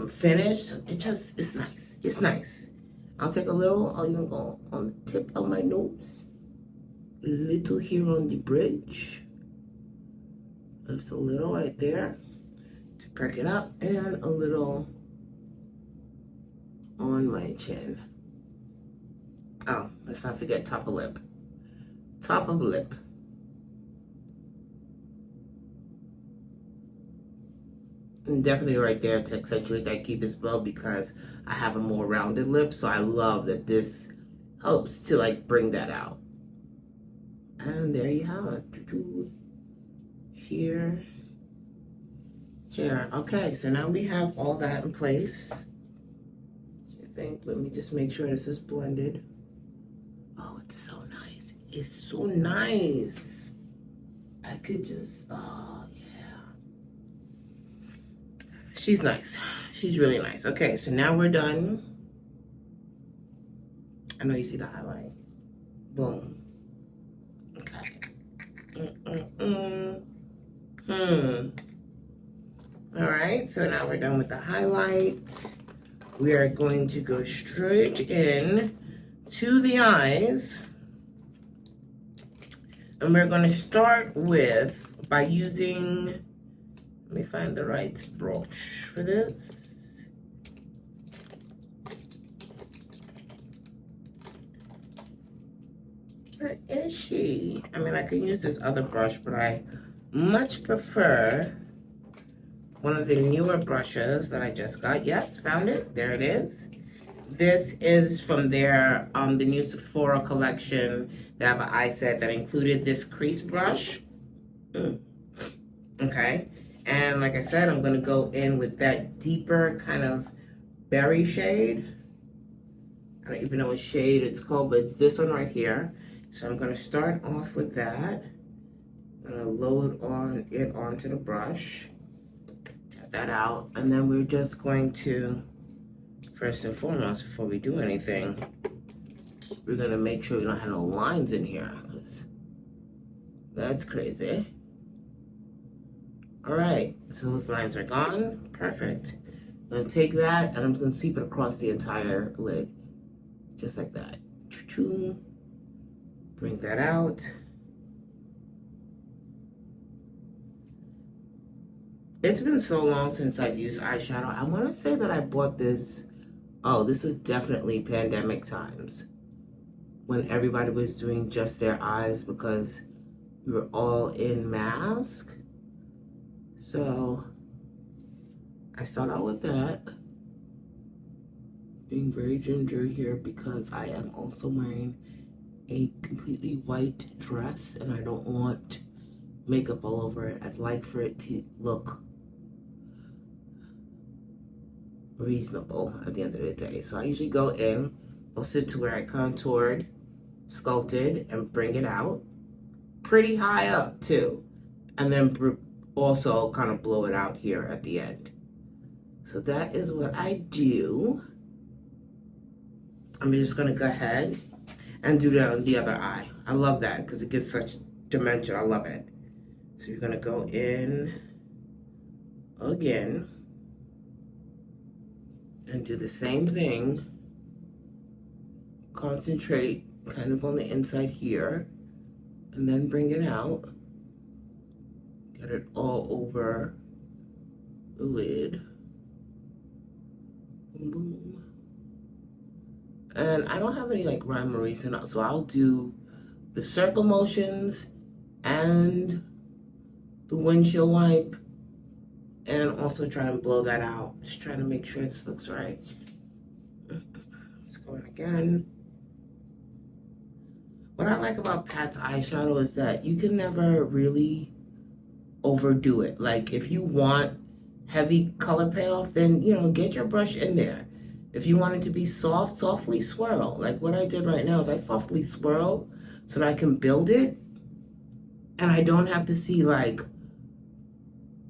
finish. So it's nice. It's nice. I'll take a little, I'll even go on the tip of my nose, a little here on the bridge, just a little right there to perk it up, and a little on my chin. Oh, let's not forget top of lip. Top of lip. And definitely right there to accentuate that cupid's bow, because I have a more rounded lip, so I love that this helps to like bring that out. And there you have it. Here. Here. Okay, so now we have all that in place. I think, let me just make sure this is blended. Oh, it's so nice. It's so nice. I could just, oh yeah. She's nice. She's really nice. Okay, so now we're done. I know you see the highlight. Boom. Okay. All right, so now we're done with the highlights. We are going to go straight in to the eyes. And we're going to start by using Let me find the right brush for this. Where is she? I mean, I can use this other brush, but I much prefer one of the newer brushes that I just got. Yes, found it. There it is. This is from their the new Sephora collection. They have an eye set that included this crease brush. Okay. And like I said, I'm going to go in with that deeper kind of berry shade. I don't even know what shade it's called, but it's this one right here. So I'm going to start off with that. I'm going to load it onto the brush. Tap that out. And then we're just going to, first and foremost, before we do anything, we're going to make sure we don't have no lines in here, because that's crazy. All right, so those lines are gone. Perfect. I'm going to take that and I'm going to sweep it across the entire lid. Just like that. Bring that out. It's been so long since I've used eyeshadow. I want to say that I bought this. Oh, this is definitely pandemic times, when everybody was doing just their eyes because we were all in mask. So I start out with that. Being very ginger here because I am also wearing a completely white dress and I don't want makeup all over it. I'd like for it to look reasonable at the end of the day. So I usually go in, closer to where I contoured, sculpted, and bring it out. Pretty high up too. And then also kind of blow it out here at the end. So that is what I do. I'm just gonna go ahead and do that on the other eye. I love that because it gives such dimension. I love it. So you're gonna go in again and do the same thing. Concentrate kind of on the inside here and then bring it out. Get it all over the lid. Boom, boom. And I don't have any like rhyme or reason, so I'll do the circle motions and the windshield wipe and also try and blow that out. Just trying to make sure this looks right. Let's go in again. What I like about Pat's eyeshadow is that you can never really overdo it. Like if you want heavy color payoff, then get your brush in there. If you want it to be soft, softly swirl. Like what I did right now is I softly swirl so that I can build it and I don't have to see like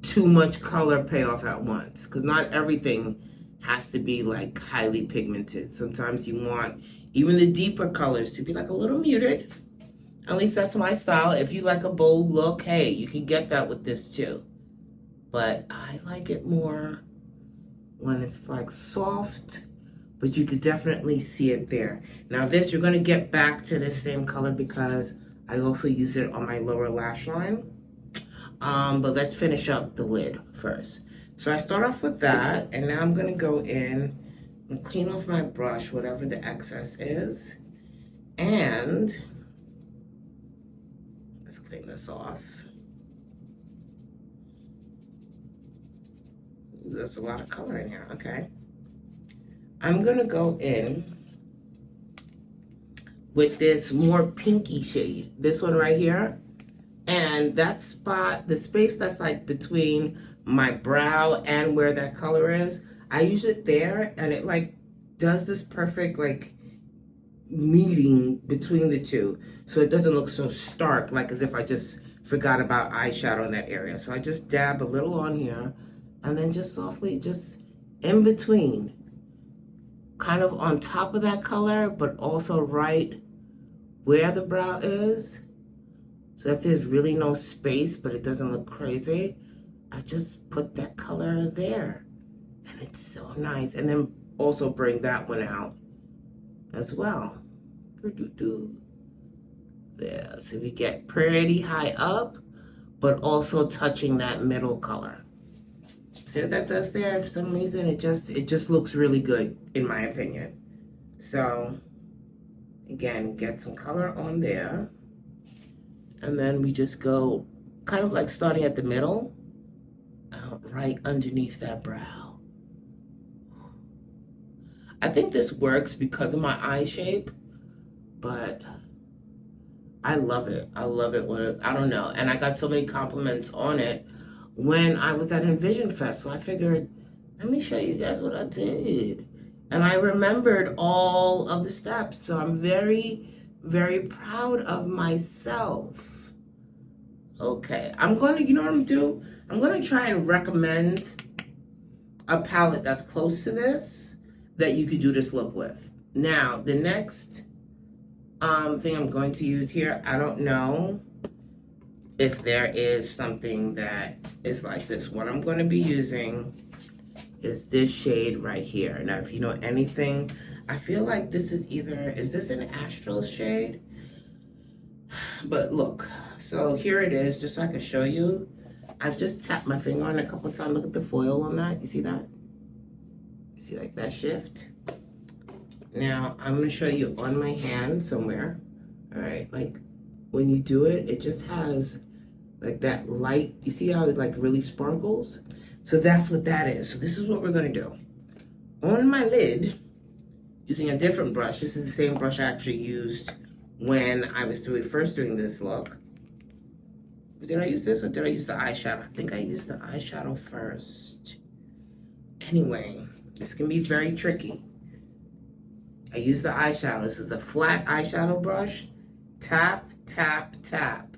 too much color payoff at once, because not everything has to be like highly pigmented. Sometimes you want even the deeper colors to be like a little muted. At least that's my style. If you like a bold look, hey, you can get that with this too. But I like it more when it's like soft, but you could definitely see it there. Now this, you're gonna get back to the same color because I also use it on my lower lash line. But let's finish up the lid first. So I start off with that, and now I'm gonna go in and clean off my brush, whatever the excess is. And let's clean this off. There's a lot of color in here, okay. I'm gonna go in with this more pinky shade, this one right here. And that spot, the space that's like between my brow and where that color is, I use it there and it like does this perfect like meeting between the two. So it doesn't look so stark, like as if I just forgot about eyeshadow in that area. So I just dab a little on here and then just softly just in between, kind of on top of that color, but also right where the brow is, so that there's really no space, but it doesn't look crazy. I just put that color there, and it's so nice. And then also bring that one out as well. There, so we get pretty high up, but also touching that middle color. See what that does there? For some reason, it just looks really good, in my opinion. So, again, get some color on there. And then we just go kind of like starting at the middle, out right underneath that brow. I think this works because of my eye shape, but I love it. I love it when I don't know. And I got so many compliments on it when I was at Envsn Fest. So I figured, let me show you guys what I did. And I remembered all of the steps. So I'm very, very proud of myself. Okay, I'm going to, you know what I'm going to do? I'm going to try and recommend a palette that's close to this that you could do this look with. Now, the next thing I'm going to use here, I don't know if there is something that is like this. What I'm going to be using is this shade right here. Now, if you know anything, I feel like this is is this an astral shade? But look, so here it is, just so I can show you. I've just tapped my finger on it a couple of times. Look at the foil on that. You see that? You see like that shift? Now, I'm going to show you on my hand somewhere. All right, like when you do it, it just has like that light. You see how it like really sparkles? So that's what that is. So this is what we're going to do. On my lid, using a different brush. This is the same brush I actually used when I was first doing this look. Did I use this or did I use the eyeshadow? I think I used the eyeshadow first. Anyway, this can be very tricky. I use the eyeshadow. This is a flat eyeshadow brush. Tap, tap, tap.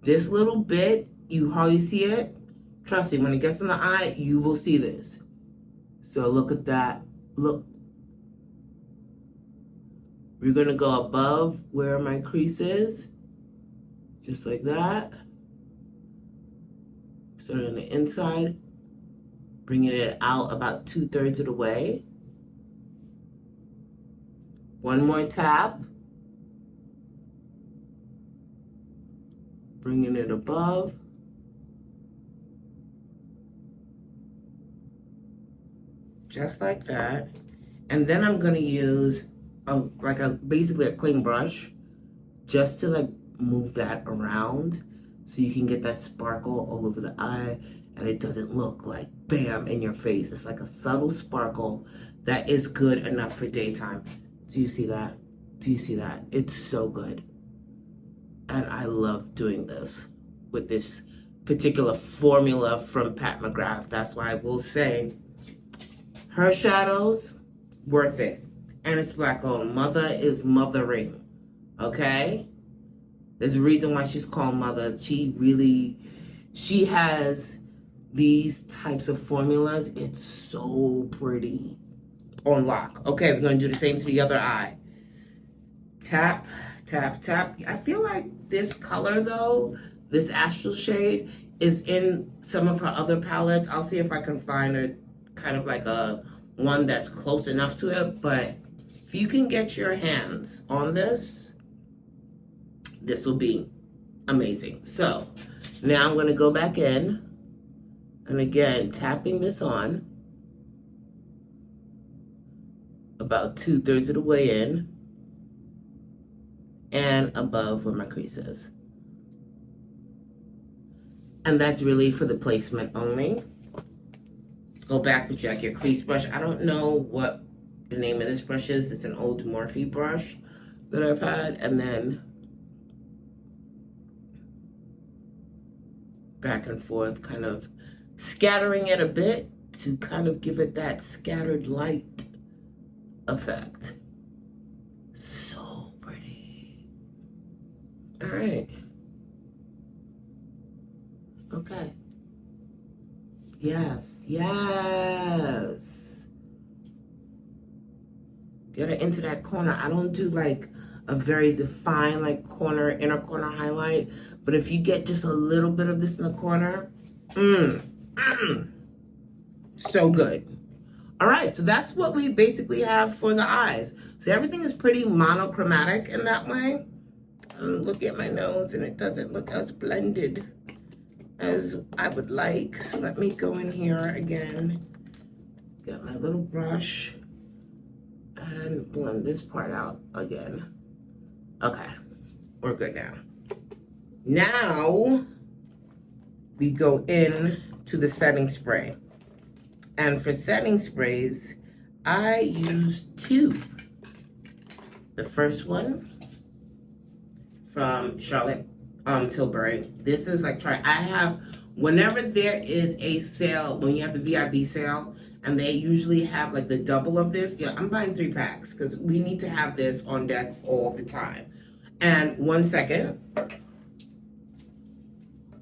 This little bit, you hardly see it. Trust me, when it gets in the eye, you will see this. So look at that. Look. We're going to go above where my crease is. Just like that. Starting on the inside. Bringing it out about 2/3 of the way. One more tap. Bringing it above. Just like that. And then I'm going to use basically a clean brush just to like move that around so you can get that sparkle all over the eye and it doesn't look like bam in your face. It's like a subtle sparkle that is good enough for daytime. Do you see that? Do you see that? It's so good. And I love doing this with this particular formula from Pat McGrath. That's why I will say her shadows, worth it. And it's Black owned. Mother is mothering. Okay? There's a reason why she's called Mother. She has these types of formulas. It's so pretty. On lock. Okay, we're going to do the same to the other eye. Tap, tap, tap. I feel like this color, though, this astral shade, is in some of her other palettes. I'll see if I can find a kind of like a one that's close enough to it. But if you can get your hands on this, this will be amazing. So now I'm going to go back in. And again, tapping this on. About 2/3 of the way in. And above where my crease is. And that's really for the placement only. Go back with your crease brush. I don't know what the name of this brush is. It's an old Morphe brush that I've had. And then back and forth, kind of scattering it a bit to kind of give it that scattered light effect. So pretty. All right. Okay. Yes, yes. Get it into that corner. I don't do like a very defined like inner corner highlight, but if you get just a little bit of this in the corner, so good. All right, so that's what we basically have for the eyes. So everything is pretty monochromatic in that way. Look at my nose and it doesn't look as blended as I would like. So let me go in here again, get my little brush, and blend this part out again. Okay, we're good now. Now we go in to the setting spray. And for setting sprays, I use two. The first one from Charlotte Tilbury. This is like, I have, whenever there is a sale, when you have the VIB sale, and they usually have like the double of this, yeah, I'm buying 3 packs because we need to have this on deck all the time. And 1 second,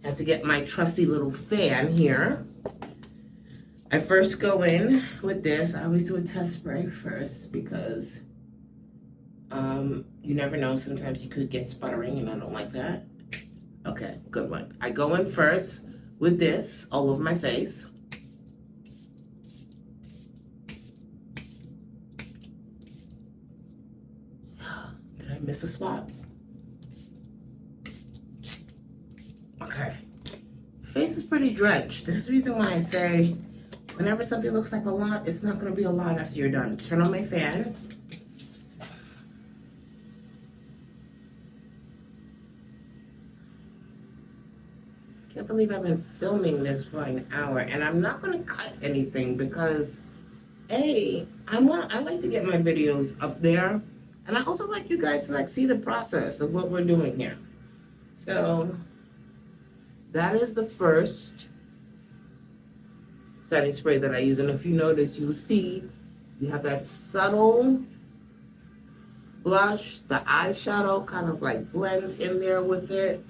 had to get my trusty little fan here. I first go in with this. I always do a test spray first because you never know. Sometimes you could get sputtering and I don't like that. Okay, good one. I go in first with this all over my face. Did I miss a spot? Okay. Face is pretty drenched. This is the reason why I say whenever something looks like a lot, it's not going to be a lot after you're done. Turn on my fan. Can't believe I've been filming this for an hour, and I'm not going to cut anything because, A, I like to get my videos up there, and I also like you guys to like see the process of what we're doing here. So that is the first setting spray that I use, and if you notice, you'll see you have that subtle blush. The eyeshadow kind of like blends in there with it.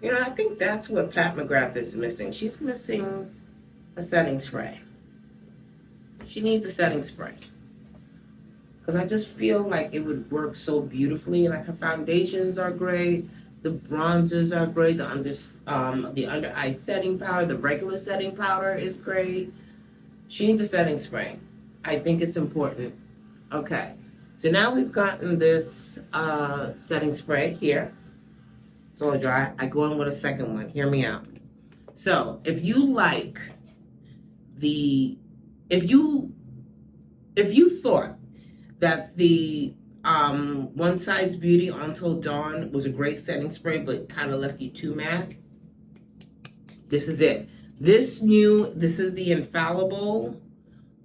You know, I think that's what Pat McGrath is missing. She's missing a setting spray. She needs a setting spray. Because I just feel like it would work so beautifully. Like her foundations are great. The bronzers are great. The under eye setting powder, the regular setting powder is great. She needs a setting spray. I think it's important. Okay. So now we've gotten this setting spray here. It's all dry. I go in with a second one. Hear me out. So if you like if you thought that the One Size Beauty Until Dawn was a great setting spray but kind of left you too matte, this is it. This is the Infallible,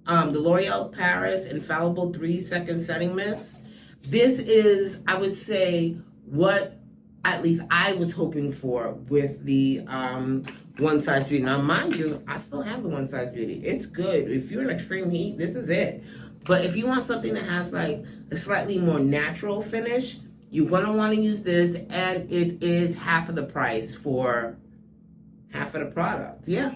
the L'Oreal Paris Infallible 3-second setting mist. This is, I would say, what at least I was hoping for with the One Size Beauty. Now, mind you, I still have the One Size Beauty. It's good. If you're in extreme heat, this is it. But if you want something that has like a slightly more natural finish, you're going to want to use this, and it is half of the price for half of the product. Yeah.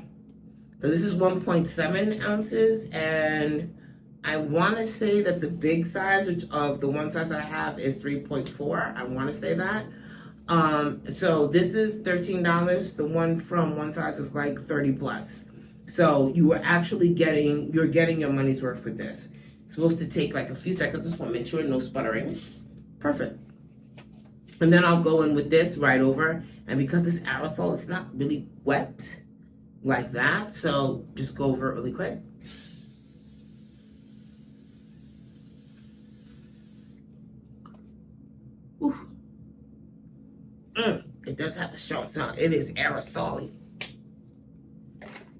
So this is 1.7 ounces, and I want to say that the big size of the one size that I have is 3.4. I want to say that. So this is $13. The one from One Size is like 30 plus. So you're getting your money's worth with this. It's supposed to take like a few seconds. Just want to make sure no sputtering. Perfect. And then I'll go in with this right over. And because it's aerosol, it's not really wet like that. So just go over it really quick. Ooh. It does have a strong smell. It is aerosol-y.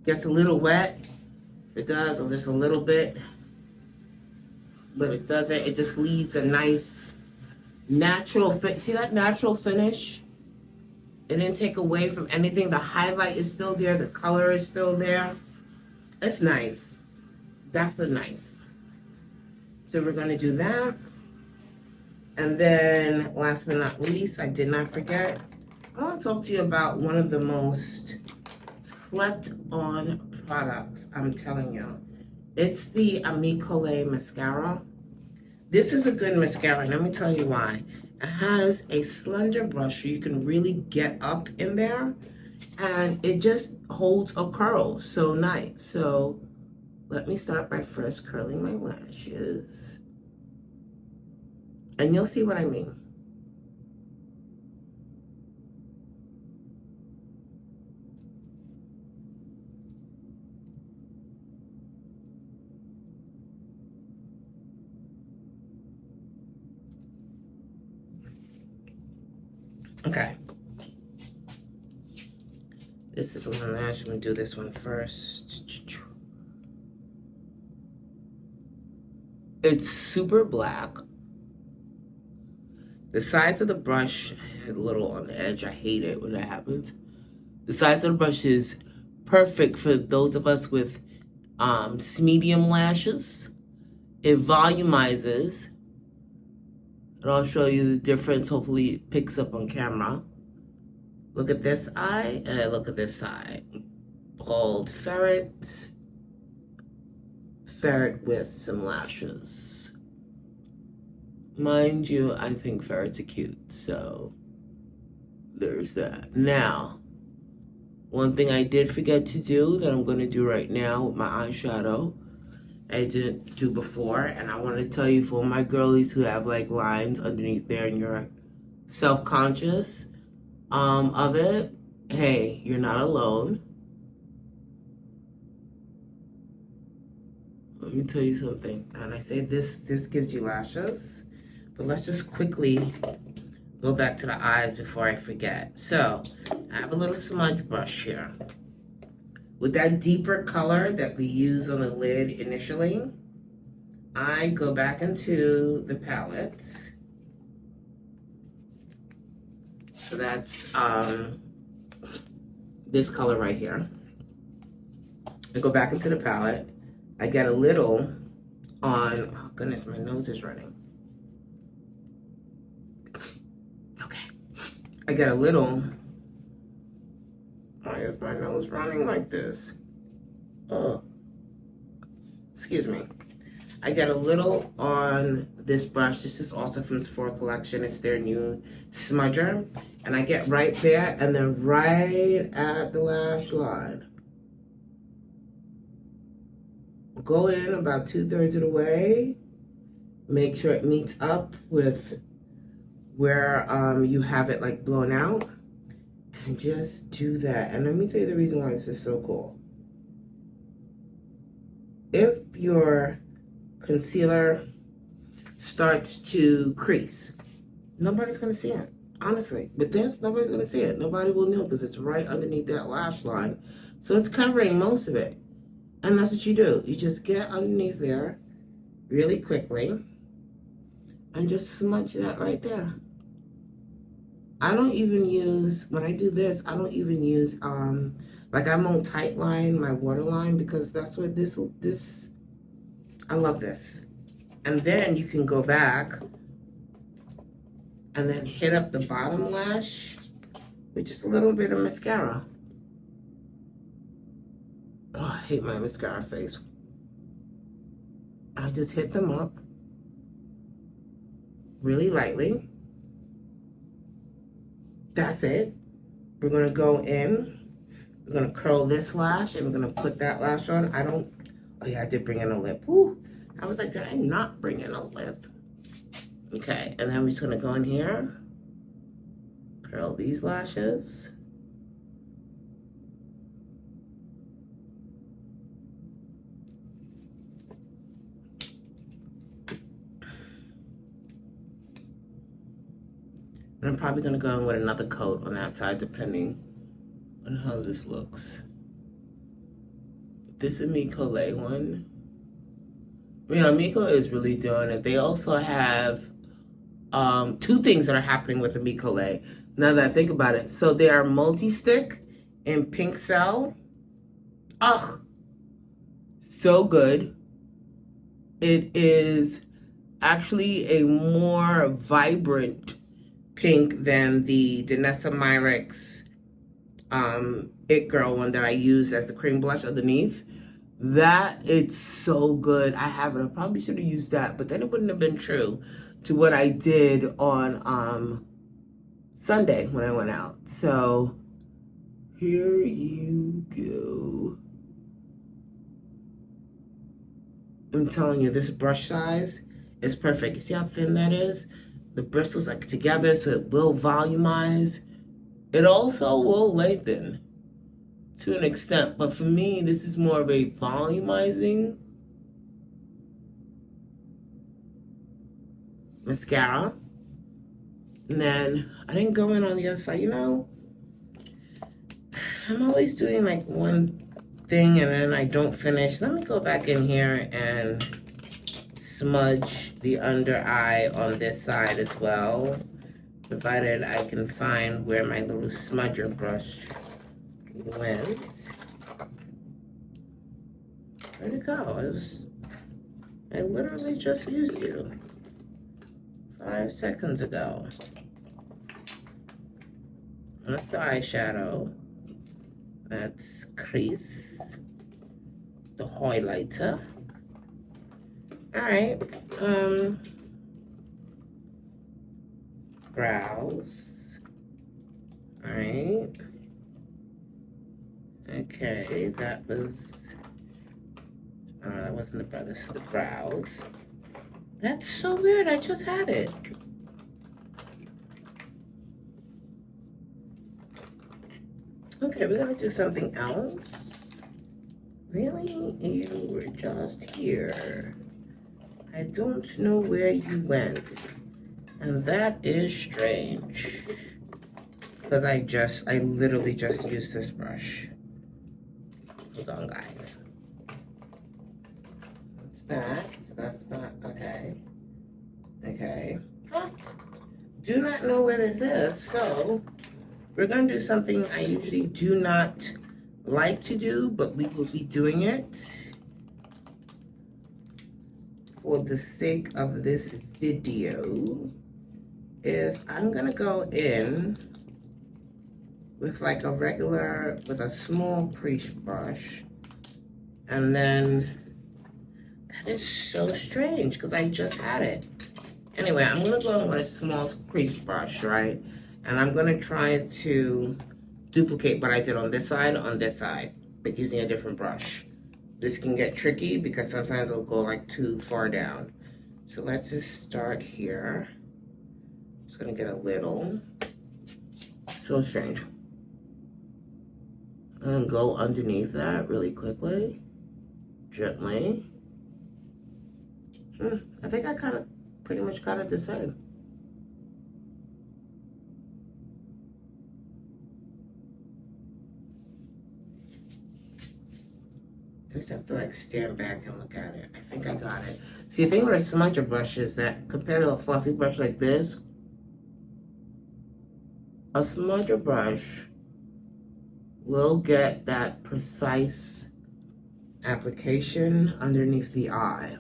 Gets a little wet. It does, just a little bit. But it doesn't. It just leaves a nice natural fit. See that natural finish? It didn't take away from anything. The highlight is still there. The color is still there. It's nice. That's a nice. So we're going to do that. And then last but not least, I did not forget, I want to talk to you about one of the most slept on products, I'm telling you. It's the Amicole mascara. This is a good mascara, and let me tell you why. It has a slender brush so you can really get up in there, and it just holds a curl so nice. So let me start by first curling my lashes. And you'll see what I mean. Okay. This is one lash. I'm going to do this one first. It's super black. The size of the brush, a little on the edge. I hate it when that happens. The size of the brush is perfect for those of us with medium lashes. It volumizes. And I'll show you the difference. Hopefully it picks up on camera. Look at this eye and look at this eye. Bold ferret. Ferret with some lashes. Mind you, I think ferrets are cute, so there's that. Now, one thing I did forget to do that I'm going to do right now with my eyeshadow, I didn't do before, and I want to tell you for my girlies who have like lines underneath there and you're self-conscious of it, hey, you're not alone. Let me tell you something. And I say this gives you lashes, but let's just quickly go back to the eyes before I forget. So I have a little smudge brush here. With that deeper color that we use on the lid initially, I go back into the palette. So that's this color right here. I go back into the palette. I get a little on, oh goodness, my nose is running. Okay. I get a little, why is my nose running like this? Oh, excuse me. I get a little on this brush. This is also from Sephora collection. It's their new smudger. And I get right there and then right at the lash line. Go in about 2/3 of the way. Make sure it meets up with where you have it like blown out. And just do that. And let me tell you the reason why this is so cool. If your concealer starts to crease, nobody's going to see it. Honestly, with this, nobody's going to see it. Nobody will know because it's right underneath that lash line. So it's covering most of it. And that's what you do. You just get underneath there really quickly and just smudge that right there. I don't even use, when I do this, I don't even use, like I won't tight line my waterline because that's what this, I love this. And then you can go back and then hit up the bottom lash with just a little bit of mascara. Oh, I hate my mascara face. I just hit them up really lightly. That's it. We're gonna go in. We're gonna curl this lash and we're gonna put that lash on. Oh yeah, I did bring in a lip. Ooh, I was like, did I not bring in a lip? Okay, and then we're just gonna go in here, curl these lashes. And I'm probably gonna go in with another coat on that side depending on how this looks. This is Micole one. Yeah, Miko is really doing it. They also have two things that are happening with the Micole, now that I think about it. So they are multi-stick in pink cell. Oh, so good. It is actually a more vibrant pink than the Danessa Myricks It Girl one that I use as the cream blush underneath. That, it's so good. I have it. I probably should have used that, but then it wouldn't have been true to what I did on Sunday when I went out. So here you go. I'm telling you, this brush size is perfect. You see how thin that is? the bristles like together, so it will volumize. It also will lengthen to an extent, but for me, this is more of a volumizing mascara. And then I didn't go in on the other side. You know, I'm always doing like one thing and then I don't finish. Let me go back in here and smudge the under eye on this side as well, provided I can find where my little smudger brush went. Where'd it go? I literally just used you 5 seconds ago. That's the eyeshadow. That's crease. The highlighter. Alright. Brows. Alright. Okay, that wasn't the brow, this is the brows. That's so weird, I just had it. Okay, we're gonna do something else. Really? You were just here. I don't know where you went. And that is strange. Because I literally just used this brush. Hold on, guys. What's that? So that's not, okay. Okay. Huh. Do not know where this is, so we're gonna do something I usually do not like to do, but we will be doing it for the sake of this video. Is I'm gonna go in with like with a small crease brush, and then that is so strange because I just had it. Anyway, I'm gonna go in with a small crease brush, right? And I'm gonna try to duplicate what I did on this side, but using a different brush. This can get tricky because sometimes it'll go like too far down. So let's just start here. Just gonna get a little. So strange. And go underneath that really quickly, gently. I think I kind of pretty much got it the same. I just have to like stand back and look at it. I think I got it. See, the thing with a smudger brush is that compared to a fluffy brush like this, a smudger brush will get that precise application underneath the eye.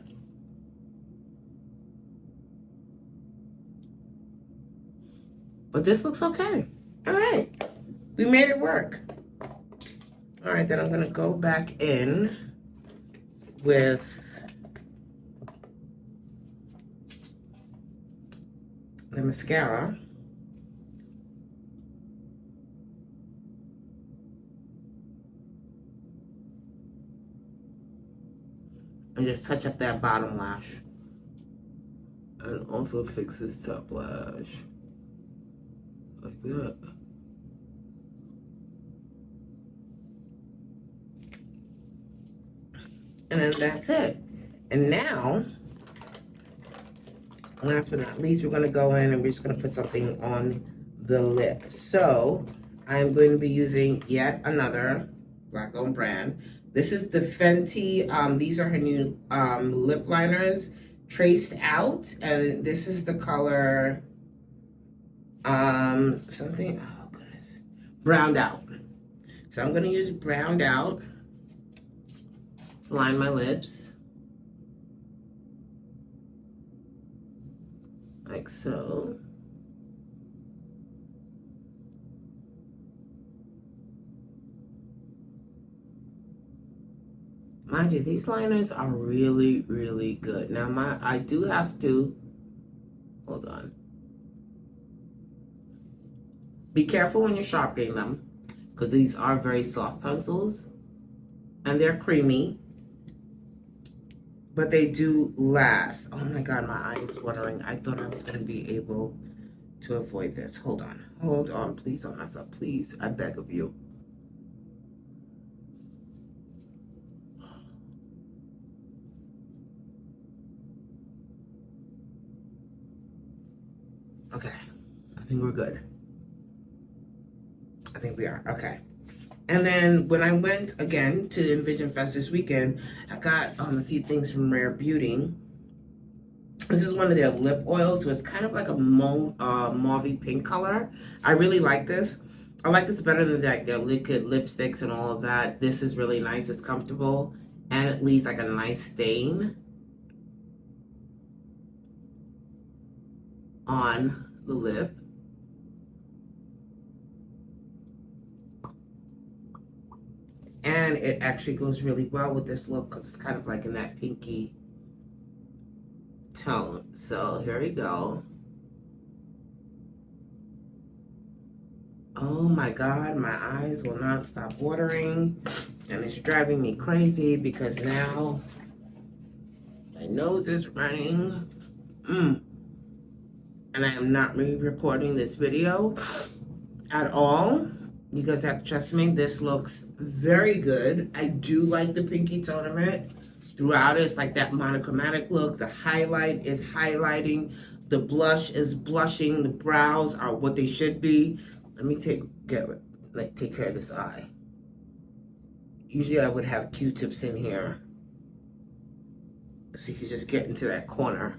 But this looks okay. All right, we made it work. All right, then I'm gonna go back in with the mascara. And just touch up that bottom lash. And also fix this top lash. Like that. And then that's it. And now, last but not least, we're gonna go in and we're just gonna put something on the lip. So I'm going to be using yet another Black-owned brand. This is the Fenty, these are her new lip liners, traced out, and this is the color, something, oh goodness, browned out. So I'm gonna use browned out to line my lips, like so. Mind you, these liners are really, really good. Now, I do have to, hold on. Be careful when you're sharpening them, because these are very soft pencils, and they're creamy. but they do last. Oh my God, my eye is watering. I thought I was going to be able to avoid this. Hold on, please don't mess up, please, I beg of you. Okay, I think we're good. I think we are, okay. And then when I went again to Envsn Fest this weekend, I got a few things from Rare Beauty. This is one of their lip oils, so it's kind of like a mauve pink color. I really like this. I like this better than like their liquid lipsticks and all of that. This is really nice. It's comfortable, and it leaves like a nice stain on the lip. And it actually goes really well with this look because it's kind of like in that pinky tone. So here we go. Oh my God, my eyes will not stop watering, and it's driving me crazy because now my nose is running. And I am not re-recording this video at all. You guys have to trust me. This looks very good. I do like the pinky tone of it. Throughout it's like that monochromatic look. The highlight is highlighting. The blush is blushing. The brows are what they should be. Let me take care of this eye. Usually I would have Q-tips in here, so you could just get into that corner.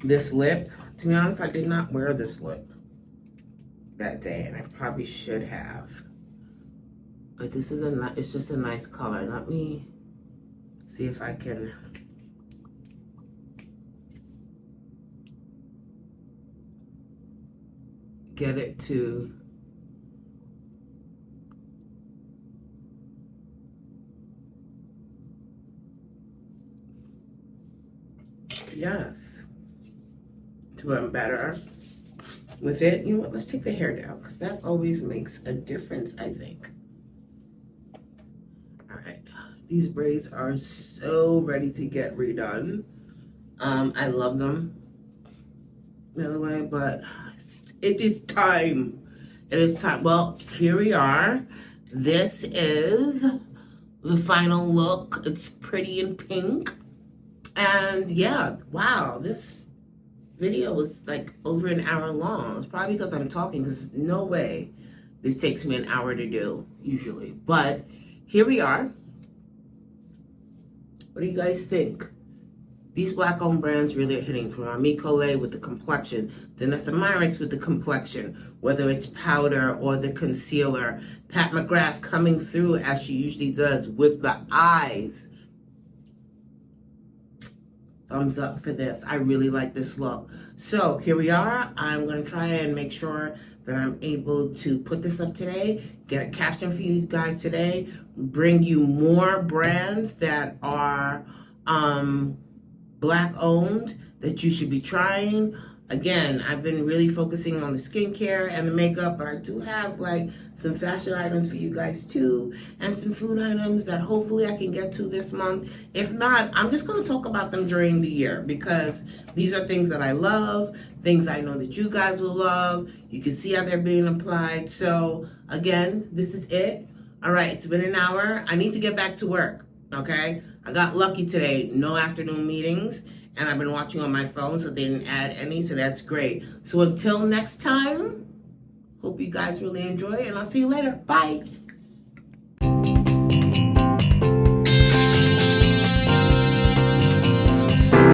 This lip, to be honest, I did not wear this lip that day, and I probably should have. But this is it's just a nice color. Let me see if I can get it to yes. To I'm better with it. You know what, let's take the hair down because that always makes a difference, I think. All right, these braids are so ready to get redone. I love them, by the way, but it is time. It is time. Well, here we are. This is the final look. It's pretty in pink. And yeah, wow, this video was like over an hour long. It's probably because I'm talking, because no way this takes me an hour to do usually. But here we are. What do you guys think? These black-owned brands really are hitting, from Ami Collet with the complexion, Danessa Myricks with the complexion, whether it's powder or the concealer, Pat McGrath coming through as she usually does with the eyes. Thumbs up for this. I really like this look. So here we are. I'm going to try and make sure that I'm able to put this up today, get a caption for you guys today, bring you more brands that are black owned that you should be trying. Again, I've been really focusing on the skincare and the makeup, but I do have like some fashion items for you guys too, and some food items that hopefully I can get to this month. If not, I'm just going to talk about them during the year because these are things that I love, things I know that you guys will love. You can see how they're being applied. So again, this is it. All right, it's been an hour. I need to get back to work, okay? I got lucky today, no afternoon meetings, and I've been watching on my phone, so they didn't add any, so that's great. So until next time, hope you guys really enjoy, and I'll see you later. Bye.